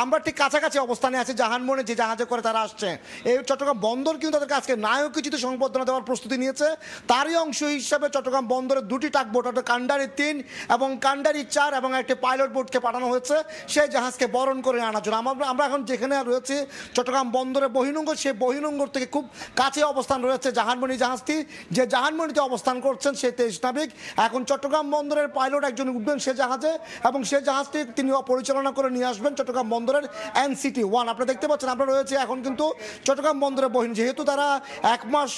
আমরা ঠিক কাছাকাছি অবস্থানে আছি জাহানমনে, যে জাহাজে করে তারা আসছে। এই চট্টগ্রাম বন্দর কিন্তু তাদেরকে আজকে নায়কোচিত সংবর্ধনা দেওয়ার প্রস্তুতি নিয়েছে। তারই অংশ হিসাবে চট্টগ্রাম বন্দরের ২টি টাগবোট, অর্থাৎ কান্ডারি ৩ এবং কান্ডারি ৪ এবং একটি পাইলট বোটকে পাঠানো হয়েছে সেই জাহাজকে বরণ করে আনার জন্য। আমরা এখন যেখানে রয়েছি চট্টগ্রাম বন্দরের বহির্নোঙর, সেই বহির্নোঙর থেকে খুব কাছে অবস্থান রয়েছে জাহানমণি জাহাজটি, যে জাহানমণিতে অবস্থান করছেন সেই ২৩ নাবিক। এখন চট্টগ্রাম বন্দরের পাইলট একজন উঠবেন সে জাহাজে এবং সেই জাহাজটি তিনি পরিচালনা করে নিয়ে আসবেন চট্টগ্রাম বন্দরের এনসিটি 1। আপনারা দেখতে পাচ্ছেন আমরা রয়েছে এখন কিন্তু চট্টগ্রাম বন্দরের বহির্নোঙর। যেহেতু তারা ১ মাস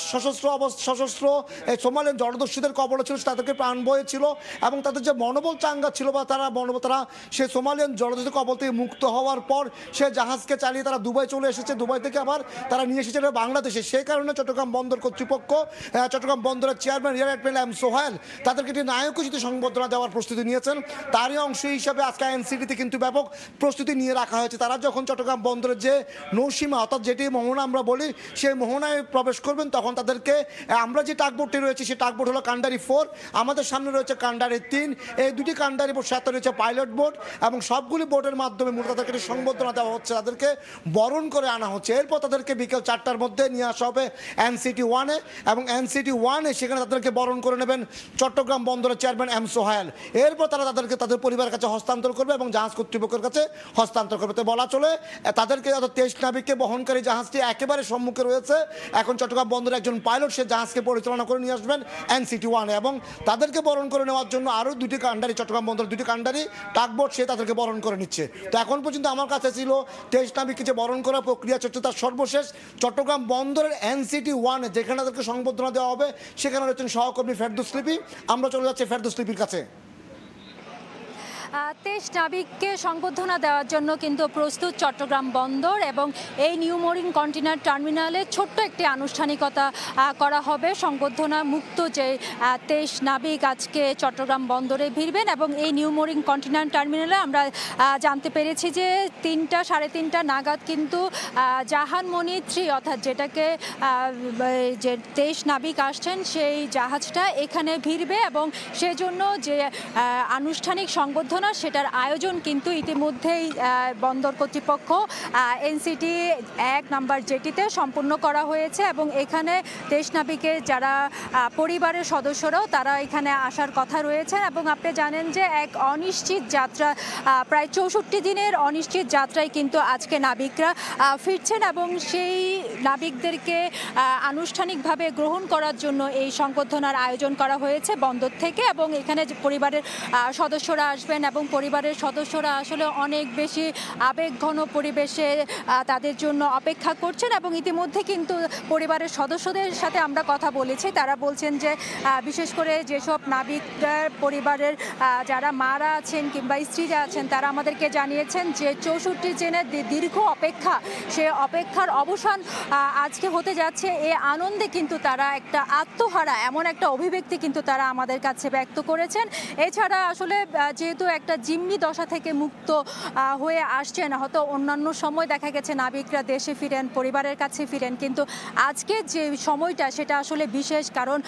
সশস্ত্র এই সোমালিয়ান জলদস্যুদের কবলে ছিল, তাদেরকে প্রাণ বয়ে ছিল এবং তাদের যে মনোবল চাঙ্গা ছিল বা তারা সেই সোমালিয়ান জলদস্যুদের কবল থেকে মুক্ত হওয়ার পর সে জাহাজকে চালিয়ে তারা দুবাই চলে এসেছে। দুবাই থেকে আবার তারা নিয়ে এসেছে বাংলাদেশে। সেই কারণে চট্টগ্রাম বন্দর কর্তৃপক্ষ, চট্টগ্রাম বন্দরের chairman rear admiral M Sohail তাদেরকে একটি নায়কোচিত সংবর্ধনা দেওয়ার প্রস্তুতি নিয়েছেন। তারই অংশ হিসাবে আজকে এনসিটিতে কিন্তু ব্যাপক প্রস্তুতি নিয়ে রাখা হয়েছে। তারা যখন চট্টগ্রাম বন্দরের যে নৌসীমা, অর্থাৎ যেটি মোহনা আমরা বলি, সেই মোহনায় প্রবেশ করবেন তখন তাদেরকে আমরা যে টাগবোটটি রয়েছে সেই টাগবোট হলো কান্ডারি 4, আমাদের সামনে রয়েছে কান্ডারি 3। এই দুটি কান্ডারি বোট, সাথে রয়েছে পাইলট বোট এবং সবগুলি বোটের মাধ্যমে মূলত তাদেরকে সংবর্ধনা দেওয়া হচ্ছে, তাদেরকে বরণ করে আনা হচ্ছে। এরপর তাদেরকে বিকেল ৪টার মধ্যে নিয়ে আসা হবে এনসিটি 1-এ এবং এনসিটি 1-এ সেখানে তাদেরকে বরণ করে নেবেন চট্টগ্রাম বন্দরের চেয়ারম্যান এম সোহায়েল। এরপর তারা তাদেরকে তাদের পরিবারের কাছে হস্তান্তর করবে এবং জাহাজ কর্তৃপক্ষের কাছে হস্তান্তর করবে। তো বলা চলে তাদেরকে ২৩ নাবিককে বহনকারী জাহাজটি একেবারে সম্মুখে রয়েছে। এখন চট্টগ্রাম বন্দরের একজন পাইলট সে জাহাজকে পরিচালনা করে নিয়ে আসবেন এনসিটি 1-এ এবং তাদেরকে বরণ করে নেওয়ার জন্য আরও 2টি কান্ডারি, চট্টগ্রাম বন্দরের 2টি কান্ডারি টাগবোট সে তাদেরকে বরণ করে নিচ্ছে। তো এখন পর্যন্ত আমার আমার কাছে ছিল 23 নাবিককে যে বরণ করার প্রক্রিয়া চলছে তার সর্বশেষ চট্টগ্রাম বন্দরের NCT 1 যেখানে তাদেরকে সংবর্ধনা দেওয়া হবে সেখানে রয়েছেন সহকর্মী ফেরদৌস লিপি। আমরা চলে যাচ্ছি ফেরদৌস লিপির কাছে। 23 নাবিককে সংবর্ধনা দেওয়ার জন্য কিন্তু প্রস্তুত চট্টগ্রাম বন্দর এবং এই নিউ মোরিং কন্টেইনার টার্মিনালে ছোট্ট একটি আনুষ্ঠানিকতা করা হবে। সংবর্ধনা মুক্ত যে 23 নাবিক আজকে চট্টগ্রাম বন্দরে ভিড়বেন এবং এই নিউ মোরিং কন্টেইনার টার্মিনালে আমরা জানতে পেরেছি যে 3টা-3:30 নাগাদ কিন্তু জাহানমণি 3 অর্থাৎ যেটাকে যে 23 নাবিক আসছেন সেই জাহাজটা এখানে ভিড়বে এবং সেজন্য যে আনুষ্ঠানিক সংবর্ধনা সেটার আয়োজন কিন্তু ইতিমধ্যেই বন্দর কর্তৃপক্ষ NCT 1 নাম্বার জেটিতে সম্পূর্ণ করা হয়েছে এবং এখানে 23 নাবিকের যারা পরিবারের সদস্যরাও তারা এখানে আসার কথা রয়েছে এবং আপনি জানেন যে এক অনিশ্চিত যাত্রা প্রায় 64 দিনের অনিশ্চিত যাত্রায় কিন্তু আজকে নাবিকরা ফিরছেন এবং সেই নাবিকদেরকে আনুষ্ঠানিকভাবে গ্রহণ করার জন্য এই সংবর্ধনার আয়োজন করা হয়েছে বন্দর থেকে এবং এখানে পরিবারের সদস্যরা আসবেন এবং পরিবারের সদস্যরা আসলে অনেক বেশি আবেগঘন পরিবেশে তাদের জন্য অপেক্ষা করছেন এবং ইতিমধ্যে কিন্তু পরিবারের সদস্যদের সাথে আমরা কথা বলেছি। তারা বলছেন যে বিশেষ করে যেসব নাবিকদের পরিবারের যারা মারা আছেন কিংবা স্ত্রীরা আছেন তারা আমাদেরকে জানিয়েছেন যে 64 দিনের দীর্ঘ অপেক্ষা সে অপেক্ষার অবসান আজকে হতে যাচ্ছে। এই আনন্দে কিন্তু তারা একটা আত্মহারা এমন একটা অভিব্যক্তি কিন্তু তারা আমাদের কাছে ব্যক্ত করেছেন। এছাড়া আসলে যেহেতু একটা জিম্মি দশা থেকে মুক্ত হয়ে আসছেন, হয়তো অন্যান্য সময় দেখা গেছে নাবিকরা দেশে ফিরেন পরিবারের কাছে ফিরেন, কিন্তু আজকে যে সময়টা সেটা আসলে বিশেষ, কারণ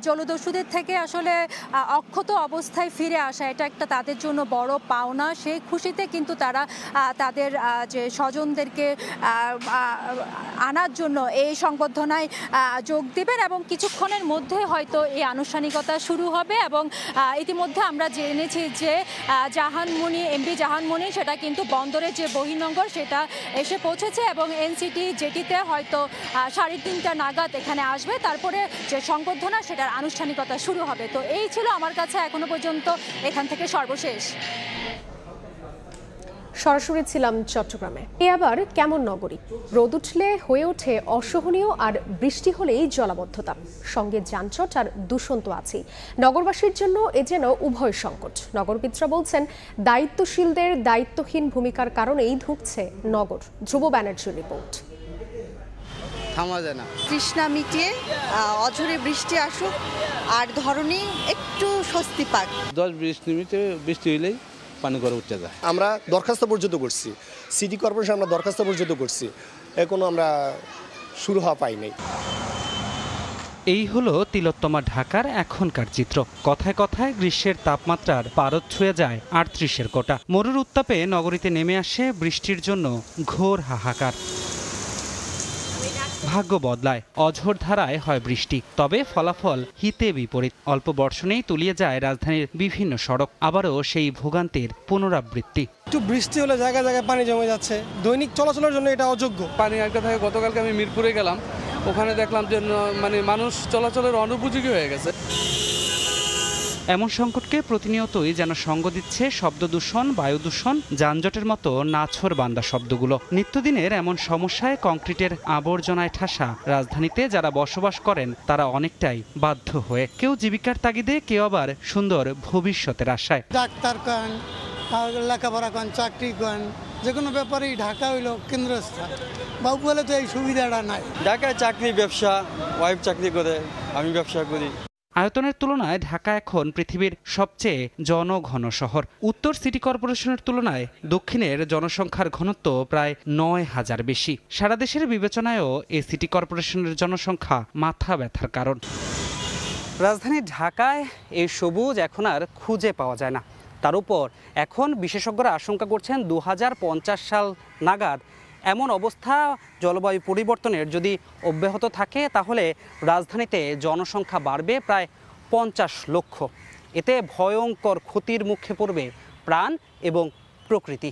জলদস্যুদের থেকে আসলে অক্ষত অবস্থায় ফিরে আসা এটা একটা তাদের জন্য বড় পাওনা। সেই খুশিতে কিন্তু তারা তাদের যে স্বজনদেরকে আনার জন্য এই সংবর্ধনায় যোগ দিবেন এবং কিছুক্ষণের মধ্যে হয়তো এই আনুষ্ঠানিকতা শুরু হবে এবং ইতিমধ্যে আমরা জেনেছি যে জাহানমণি MV জাহানমণি সেটা কিন্তু বন্দরের যে বহির্নোঙর সেটা এসে পৌঁছেছে এবং NCT জেটিতে হয়তো 3:30 নাগাদ এখানে আসবে, তারপরে যে সংবর্ধনা সেটার আনুষ্ঠানিকতা শুরু হবে। তো এই ছিল আমার কাছে এখনো পর্যন্ত এখান থেকে সর্বশেষ। সরাসরি ছিলাম চট্টগ্রামে। এ আবার কেমন নগরী, রোদ উঠলে হয়ে ওঠে অসহনীয় আর বৃষ্টি হলেই জলাবদ্ধতা, সঙ্গে যানজট আর দূষণ তো আছেই। নগরবাসীর জন্য এ যেন উভয় সংকট। নগরবিদরা বলছেন দায়িত্বশীলদের দায়িত্বহীন ভূমিকার কারণেই ধুঁকছে নগর। ধ্রুব ব্যানার্জির রিপোর্ট। থামা যায় না, তৃষ্ণা মিটিয়ে অঝরে বৃষ্টি আসুক আর ধরনী একটু স্বস্তি পাক। 10-20 মিনিটে বৃষ্টি হইলেই পানি করে উঠতে যায়। আমরা দরখাস্ত পর্যন্ত করছি, সিটি কর্পোরেশন আমরা দরখাস্ত পর্যন্ত করছি, এখনো আমরা শুরু হওয়া পাই নাই। এই হলো তিলোত্তমা ঢাকার এখনকার চিত্র। কথায় কথায় গ্রীষ্মের তাপমাত্রার পারদ ছুঁয়ে যায় 38-এর কোটা। মরুর উত্তাপে নগরীতে নেমে আসে বৃষ্টির জন্য ঘোর হাহাকার। ভাগ্য বদলায়, অঝোর ধারায় হয় বৃষ্টি, তবে ফলাফল হিতে বিপরীত। অল্প বর্ষণেই তলিয়ে যায় রাজধানীর বিভিন্ন সড়ক, আবারও সেই ভোগান্তির পুনরাবৃত্তি। একটু বৃষ্টি হলে জায়গায় জায়গায় পানি জমে যাচ্ছে, দৈনিক চলাচলের জন্য এটা অযোগ্য। পানি আটকে থাকে। গতকালকে আমি মিরপুরে গেলাম, ওখানে দেখলাম যে মানুষ চলাচলের অনুপযোগী হয়ে গেছে। এমন সংকটকে প্রতিনিয়তই যেন সঙ্গ দিচ্ছে শব্দ দূষণ, বায়ু দূষণ, যানজটের মতো নাছোড় বান্দা শব্দগুলো। নিত্যদিনের এমন সমস্যায় কংক্রিটের আবর্জনায় ঠাসা রাজধানীতে যারা বসবাস করেন তারা অনেকটাই বাধ্য হয়ে, কেউ জীবিকার তাগিদে, কেউ আবার সুন্দর ভবিষ্যতের আশায়। ডাক্তার কন, লেখাপড়া কন, চাকরি কন, যে কোনো ব্যাপারেই ঢাকা হইল কেন্দ্রস্থল। বাবু বলে তো এই সুবিধাটা নাই। ঢাকায় চাকরি, ব্যবসা, ওয়াইফ চাকরি করে, আমি ব্যবসা করি। আয়তনের তুলনায় ঢাকা এখন পৃথিবীর সবচেয়ে জনঘন শহর। উত্তর সিটি কর্পোরেশনের তুলনায় দক্ষিণের জনসংখ্যার ঘনত্ব প্রায় 9,000 বেশি। সারা দেশের বিবেচনায়ও এই সিটি কর্পোরেশনের জনসংখ্যা মাথা ব্যথার কারণ। রাজধানী ঢাকায় এই সবুজ এখন আর খুঁজে পাওয়া যায় না। তার উপর এখন বিশেষজ্ঞরা আশঙ্কা করছেন 2050 সাল নাগাদ এমন অবস্থা জলবায়ু পরিবর্তনের যদি অব্যাহত থাকে তাহলে রাজধানীতে জনসংখ্যা বাড়বে প্রায় 50 লক্ষ। এতে ভয়ঙ্কর ক্ষতির মুখে পড়বে প্রাণ এবং প্রকৃতি।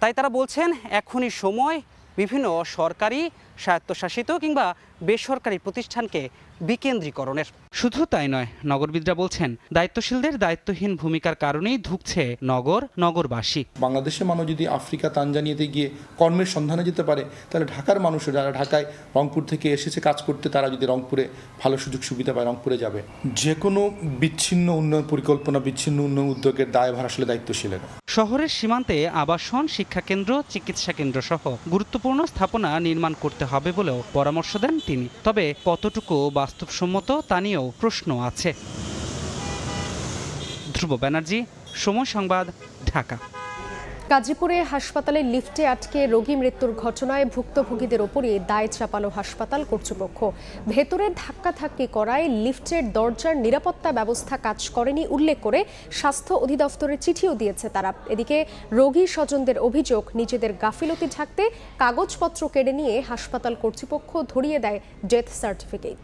তাই তারা বলছেন এখনই সময় বিভিন্ন সরকারি, স্বায়ত্তশাসিত কিংবা বেসরকারি প্রতিষ্ঠানকে বিকেন্দ্রীকরণের। শুধু তাই নয়, নগরবিদরা বলছেন দায়িত্বশীলদের দায়িত্বহীন ভূমিকার কারণেই ধুঁকছে নগরবাসী। বাংলাদেশের মানুষ যদি আফ্রিকা তানজানিয়াতে গিয়ে কর্মের সন্ধানে যেতে পারে, তাহলে ঢাকার মানুষও যারা ঢাকায় রংপুর থেকে এসেছে কাজ করতে, তারা যদি রংপুরে ভালো সুযোগ সুবিধা পায় রংপুরে যাবে। যে কোনো বিচ্ছিন্ন উন্নয়ন পরিকল্পনা, বিচ্ছিন্ন উন্নয়ন উদ্যোগের দায়ভার আসলে দায়িত্বশীলেরা। শহরের সীমান্তে আবাসন, শিক্ষাকেন্দ্র, চিকিৎসা কেন্দ্র সহ গুরুত্বপূর্ণ স্থাপনা নির্মাণ করতে হবে বলেও পরামর্শ দেন তিনি। তবে কতটুকু বাস্তবসম্মত তা নিয়েও প্রশ্ন আছে। ধ্রুব ব্যানার্জি, সময় সংবাদ, ঢাকা। গাজীপুরে হাসপাতালে লিফটে আটকে রোগী মৃত্যুর ঘটনায় ভুক্তভোগীদের ওপরই দায় চাপালো হাসপাতাল কর্তৃপক্ষ। ভেতরে ধাক্কাধাক্কি করায় লিফটের দরজার নিরাপত্তা ব্যবস্থা কাজ করেনি উল্লেখ করে স্বাস্থ্য অধিদপ্তরের চিঠিও দিয়েছে তারা। এদিকে রোগী স্বজনদের অভিযোগ, নিজেদের গাফিলতি ঢাকতে কাগজপত্র কেড়ে নিয়ে হাসপাতাল কর্তৃপক্ষ ধরিয়ে দেয় ডেথ সার্টিফিকেট।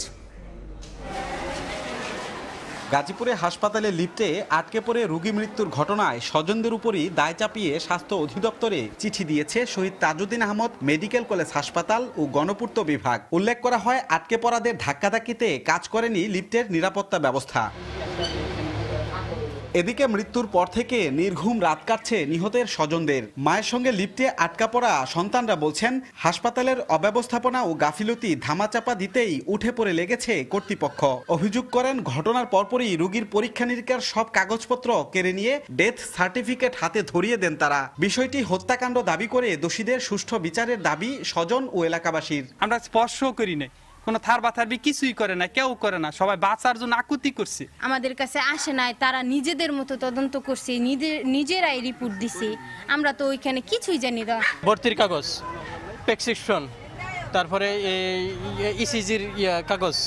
গাজীপুরে হাসপাতালে লিফটে আটকে পড়ে রোগী মৃত্যুর ঘটনায় স্বজনদের উপরই দায় চাপিয়ে স্বাস্থ্য অধিদপ্তরে চিঠি দিয়েছে শহীদ তাজউদ্দিন আহমদ মেডিকেল কলেজ হাসপাতাল ও গণপূর্ত বিভাগ। উল্লেখ করা হয়, আটকে পড়াদের ধাক্কাধাক্কিতে কাজ করেনি লিফটের নিরাপত্তা ব্যবস্থা। এদিকে মৃত্যুর পর থেকে নির্ঘুম রাত কাটছে নিহতের স্বজনদের। মায়ের সঙ্গে লিফটে আটকা পড়া সন্তানরা বলছেন, হাসপাতালের অব্যবস্থাপনা ও গাফিলতি ধামাচাপা দিতেই উঠে পড়ে লেগেছে কর্তৃপক্ষ। অভিযোগ করেন, ঘটনার পরপরই রোগীর পরীক্ষা নিরীক্ষার সব কাগজপত্র কেড়ে নিয়ে ডেথ সার্টিফিকেট হাতে ধরিয়ে দেন তারা। বিষয়টি হত্যাকাণ্ড দাবি করে দোষীদের সুষ্ঠু বিচারের দাবি স্বজন ও এলাকাবাসীর। আমরা স্পর্শ করি নাই, কোনো থারবাথারবি কিছুই করে না, কেউ করে না, সবাই বাঁচার জন্য আকুতি করছে। আমাদের কাছে আসে নাই, তারা নিজেদের মতো তদন্ত করছে, নিজেরাই রিপোর্ট দিছে। আমরা তো ওইখানে কিছুই জানি না। ভর্তির কাগজ, প্রেসক্রিপশন, তারপরে ইসিজির কাগজ,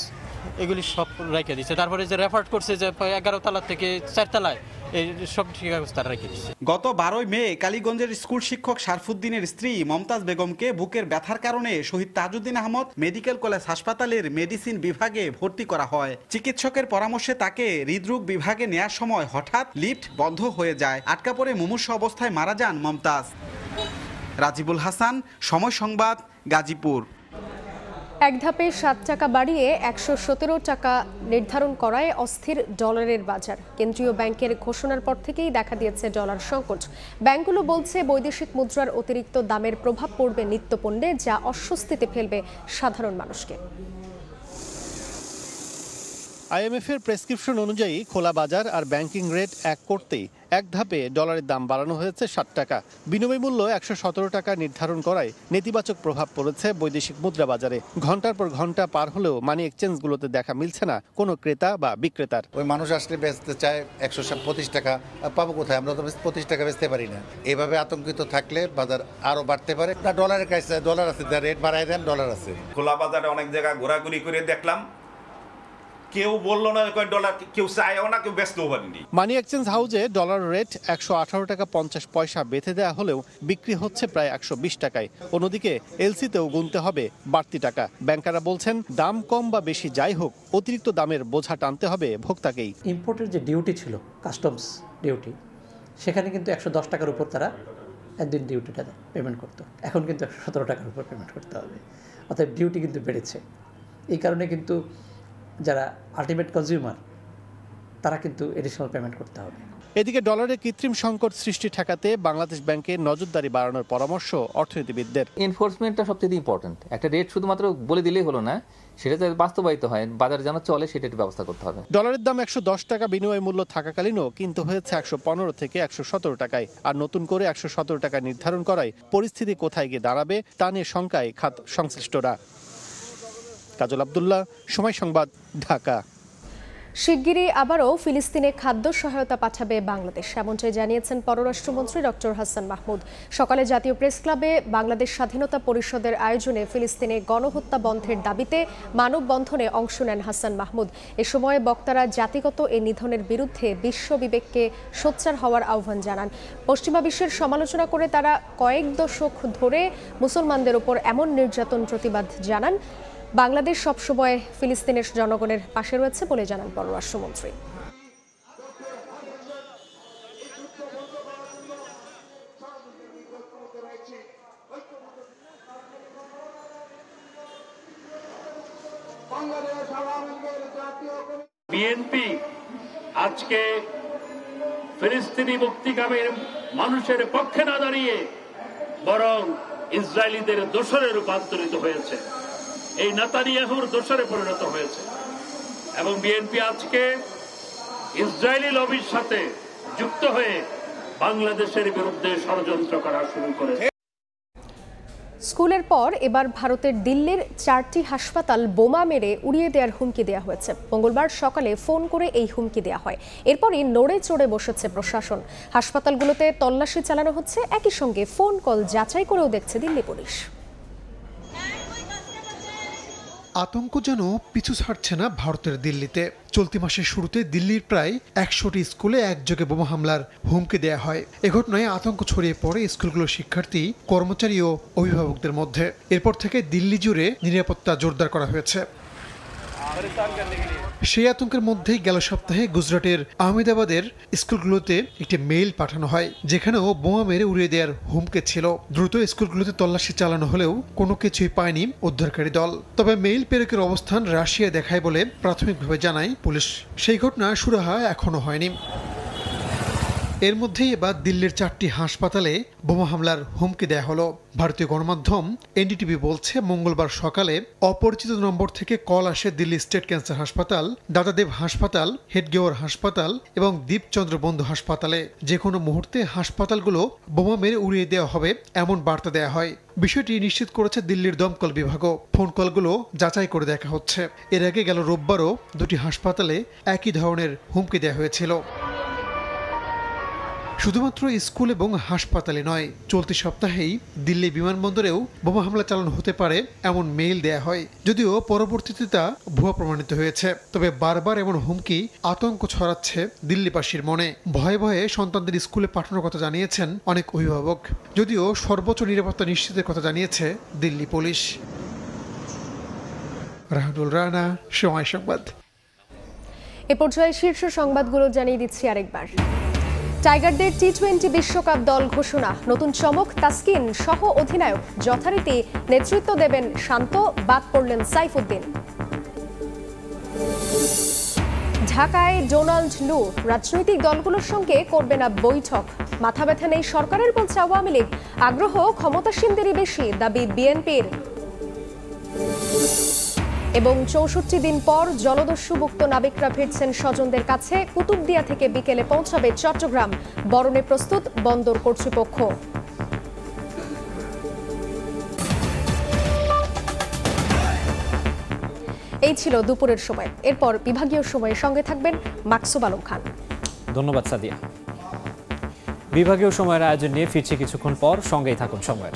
এগুলি সব রেখে দিচ্ছে। তারপরে যে রেফার করছে যে 11 তলা থেকে 4 তলায়, এই সব কাগজ তারা রেখে দিচ্ছে। গত 12 মে কালীগঞ্জের স্কুল শিক্ষক শারফুদ্দিনের স্ত্রী মমতাজ বেগমকে বুকের ব্যথার কারণে শহীদ তাজউদ্দিন আহমদ মেডিকেল কলেজ হাসপাতালের মেডিসিন বিভাগে ভর্তি করা হয়। চিকিৎসকের পরামর্শে তাকে হৃদরোগ বিভাগে নেয়ার সময় হঠাৎ লিফট বন্ধ হয়ে যায়। আটকা পড়ে মুমূর্ষ অবস্থায় মারা যান মমতাজ। রাজিবুল হাসান, সময় সংবাদ, গাজীপুর। এক ধাপে 7 টাকা বাড়িয়ে 117 টাকা নির্ধারণ করায় অস্থির ডলারের বাজার। কেন্দ্রীয় ব্যাংকের ঘোষণার পর থেকেই দেখা দিয়েছে ডলার সংকট। ব্যাংকগুলো বলছে বৈদেশিক মুদ্রার অতিরিক্ত দামের প্রভাব পড়বে নিত্যপণ্যে, যা অস্বস্তিতে ফেলবে সাধারণ মানুষকে। আইএমএফের প্রেসক্রিপশন অনুযায়ী খোলা বাজার আর ব্যাংকিং রেট এক করতেই এক ধাপে ডলারের দাম বাড়ানো হয়েছে 7 টাকা। বিনিময় মূল্য 117 টাকা নির্ধারণ করায় নেতিবাচক প্রভাব পড়েছে বৈদেশিক মুদ্রা বাজারে। ঘন্টার পর ঘন্টা পার হলেও মানি এক্সচেঞ্জগুলোতে দেখা মিলছে না কোনো ক্রেতা বা বিক্রেতার। ওই মানুষ আসলে বেচতে চায় 125 টাকা, পাবো কোথায়? আমরা তো 25 টাকা বেচতে পারি না। এভাবে আতঙ্কিত থাকলে বাজার আরো বাড়তে পারে। ডলারের কাছে ডলার আছে, রেট বাড়ায় দেন, ডলার আছে। খোলা বাজারে অনেক জায়গায় ঘোরাঘুরি করে দেখলাম, কেউ বললো না ডলার, কেউ চায়ও না, কেউ ব্যস্তও পারেনি। মানি এক্সচেঞ্জ হাউসে ডলার রেট 118 টাকা 50 পয়সা বেঁধে দেওয়া হলেও বিক্রি হচ্ছে প্রায় 120 টাকায়। অন্যদিকে এলসিতেও গুনতে হবে বাড়তি টাকা। ব্যাংকাররা বলছেন, দাম কম বা বেশি যাই হোক, অতিরিক্ত দামের বোঝা টানতে হবে ভোক্তাকেই। ইম্পোর্টের যে ডিউটি ছিল, কাস্টমস ডিউটি, সেখানে কিন্তু 110 টাকার উপর তারা একদিন ডিউটিটা পেমেন্ট করতো। এখন কিন্তু 117 টাকার উপর পেমেন্ট করতে হবে। অর্থাৎ ডিউটি কিন্তু বেড়েছে। এই কারণে কিন্তু যারা আলটিমেট কনজিউমার, তারা কিন্তু এডিশনাল পেমেন্ট করতে হবে। এদিকে ডলারের কৃত্রিম সংকট সৃষ্টি ঠেকাতে বাংলাদেশ ব্যাংকের নজরদারি বাড়ানোর পরামর্শ অর্থনীতিবিদদের। এনফোর্সমেন্টটা সবচেয়ে ইম্পর্টেন্ট। একটা রেট শুধুমাত্র বলে দিলেই হলো না, সেটা যাতে বাস্তবায়িত হয়, বাজারে যেন চলে, সেটা একটু ব্যবস্থা করতে হবে। ডলারের দাম 110 টাকা বিনিময় মূল্য থাকাকালীনও কিন্তু হয়েছে 115 থেকে 117 টাকায়। আর নতুন করে 117 টাকা নির্ধারণ করায় পরিস্থিতি কোথায় গিয়ে দাঁড়াবে তা নিয়ে শঙ্কায় খাত সংশ্লিষ্টরা। কাজল আব্দুল্লাহ, সময় সংবাদ, ঢাকা। শিগগিরই আবারও ফিলিস্তিনে খাদ্য সহায়তা পাঠাবে বাংলাদেশ, এমনটাই জানিয়েছেন পররাষ্ট্রমন্ত্রী ডক্টর হাসান মাহমুদ। সকালে জাতীয় প্রেস ক্লাবে বাংলাদেশ স্বাধীনতা পরিষদের আয়োজনে ফিলিস্তিনে গণহত্যা বন্ধের দাবিতে মানববন্ধনে অংশ নেন হাসান মাহমুদ। এ সময় বক্তারা জাতিগত এ নিধনের বিরুদ্ধে বিশ্ব বিবেককে সোচ্চার হওয়ার আহ্বান জানান। পশ্চিমা বিশ্বের সমালোচনা করে তারা কয়েক দশক ধরে মুসলমানদের উপর এমন নির্যাতন প্রতিবাদ জানান। বাংলাদেশ সবসময় ফিলিস্তিনের জনগণের পাশে রয়েছে বলে জানান পররাষ্ট্রমন্ত্রী। বিএনপি আজকে ফিলিস্তিনি মুক্তিকামীর মানুষের পক্ষে না দাঁড়িয়ে বরং ইসরায়েলিদের দোসরে রূপান্তরিত হয়েছে, এই নেতানিয়াহুর দোসরে পরিণত হয়েছে এবং বিএনপি আজকে ইসরায়েলি লবির সাথে যুক্ত হয়ে বাংলাদেশের বিরুদ্ধে ষড়যন্ত্র করা শুরু করেছে। স্কুলের পর এবার ভারতের দিল্লির 4টি হাসপাতাল বোমা মেরে উড়িয়ে দেওয়ার হুমকি দেওয়া হয়েছে। মঙ্গলবার সকালে ফোন করে এই হুমকি দেওয়া হয়। এরপরই নড়ে চড়ে বসেছে প্রশাসন। হাসপাতালগুলোতে তল্লাশি চালানো হচ্ছে, একই সঙ্গে ফোন কল যাচাই করেও দেখছে দিল্লি পুলিশ। আতঙ্ক যেন পিছু ছাড়ছে না ভারতের দিল্লিতে। চলতি মাসের শুরুতে দিল্লির প্রায় 100টি স্কুলে একযোগে বোমা হামলার হুমকি দেওয়া হয়। এ ঘটনায় আতঙ্ক ছড়িয়ে পড়ে স্কুলগুলোর শিক্ষার্থী, কর্মচারী ও অভিভাবকদের মধ্যে। এরপর থেকে দিল্লি জুড়ে নিরাপত্তা জোরদার করা হয়েছে। সেই আতঙ্কের মধ্যেই গেল সপ্তাহে গুজরাটের আহমেদাবাদের স্কুলগুলোতে একটি মেইল পাঠানো হয়, যেখানেও বোমা মেরে উড়িয়ে দেওয়ার হুমকি ছিল। দ্রুত স্কুলগুলোতে তল্লাশি চালানো হলেও কোনো কিছুই পায়নি উদ্ধারকারী দল। তবে মেইল প্রেরকের অবস্থান রাশিয়া দেখায় বলে প্রাথমিকভাবে জানায় পুলিশ। সেই ঘটনা সুরাহা এখনো হয়নি। এর মধ্যেই এবার দিল্লির 4টি হাসপাতালে বোমা হামলার হুমকি দেয়া হলো। ভারতীয় গণমাধ্যম এনডিটিভি বলছে, মঙ্গলবার সকালে অপরিচিত নম্বর থেকে কল আসে দিল্লি স্টেট ক্যান্সার হাসপাতাল, দাদাদেব হাসপাতাল, হেডগেওয়ার হাসপাতাল এবং দীপচন্দ্র বন্ধু হাসপাতালে যে কোনো মুহূর্তে হাসপাতালগুলো বোমা মেরে উড়িয়ে দেওয়া হবে এমন বার্তা দেয়া হয়। বিষয়টি নিশ্চিত করেছে দিল্লির দমকল বিভাগও। ফোন কলগুলো যাচাই করে দেখা হচ্ছে। এর আগে গেল রোববারও 2টি হাসপাতালে একই ধরনের হুমকি দেওয়া হয়েছিল। শুধুমাত্র স্কুল এবং হাসপাতালে নয়, চলতি সপ্তাহেই দিল্লি বিমানবন্দরেও বোমা হামলা চালানো হতে পারে এমন মেইল দেয়া হয়। যদিও পরবর্তীতে তা ভুয়া প্রমাণিত হয়েছে। তবে বারবার এমন হুমকি আতঙ্ক ছড়াচ্ছে দিল্লিবাসীর মনে। ভয়ে ভয়ে সন্তানদের স্কুলে পাঠানোর কথা জানিয়েছেন অনেক অভিভাবক। যদিও সর্বোচ্চ নিরাপত্তা নিশ্চিতের কথা জানিয়েছে দিল্লি পুলিশ। রাহুল রানা, সময় সংবাদ। এ পর্যায়ে শীর্ষ সংবাদগুলো জানিয়ে দিচ্ছি আরেকবার। টাইগারদের টি-20 বিশ্বকাপ দল ঘোষণা। নতুন চমক, তাসকিন সহ অধিনায়ক যথারীতি নেতৃত্ব দেবেন শান্ত, বাদ পড়লেন সাইফুদ্দিন। ঢাকায় ডোনাল্ড লু রাজনৈতিক দলগুলোর সঙ্গে করবে না বৈঠক। মাথা ব্যথা নেই সরকারের, বলছে আওয়ামী লীগ। আগ্রহ ক্ষমতাসীনদেরই বেশি, দাবি বিএনপির। এবং 64 দিন পর জলদস্যুভুক্ত নাবিকরা ফিরছেন স্বজনদের কাছে। কুতুবদিয়া থেকে বিকেলে পৌঁছাবে চট্টগ্রাম। বরণে প্রস্তুত বন্দর কর্তৃপক্ষ। এই ছিল দুপুরের সময়। এরপর বিভাগীয় সময়ের সঙ্গে থাকবেন মাকসুম আলম খান। ধন্যবাদ সাদিয়া। বিভাগীয় সময়ের আয়োজন নিয়ে ফিরছি কিছুক্ষণ পর, সঙ্গেই থাকুন সময়ের।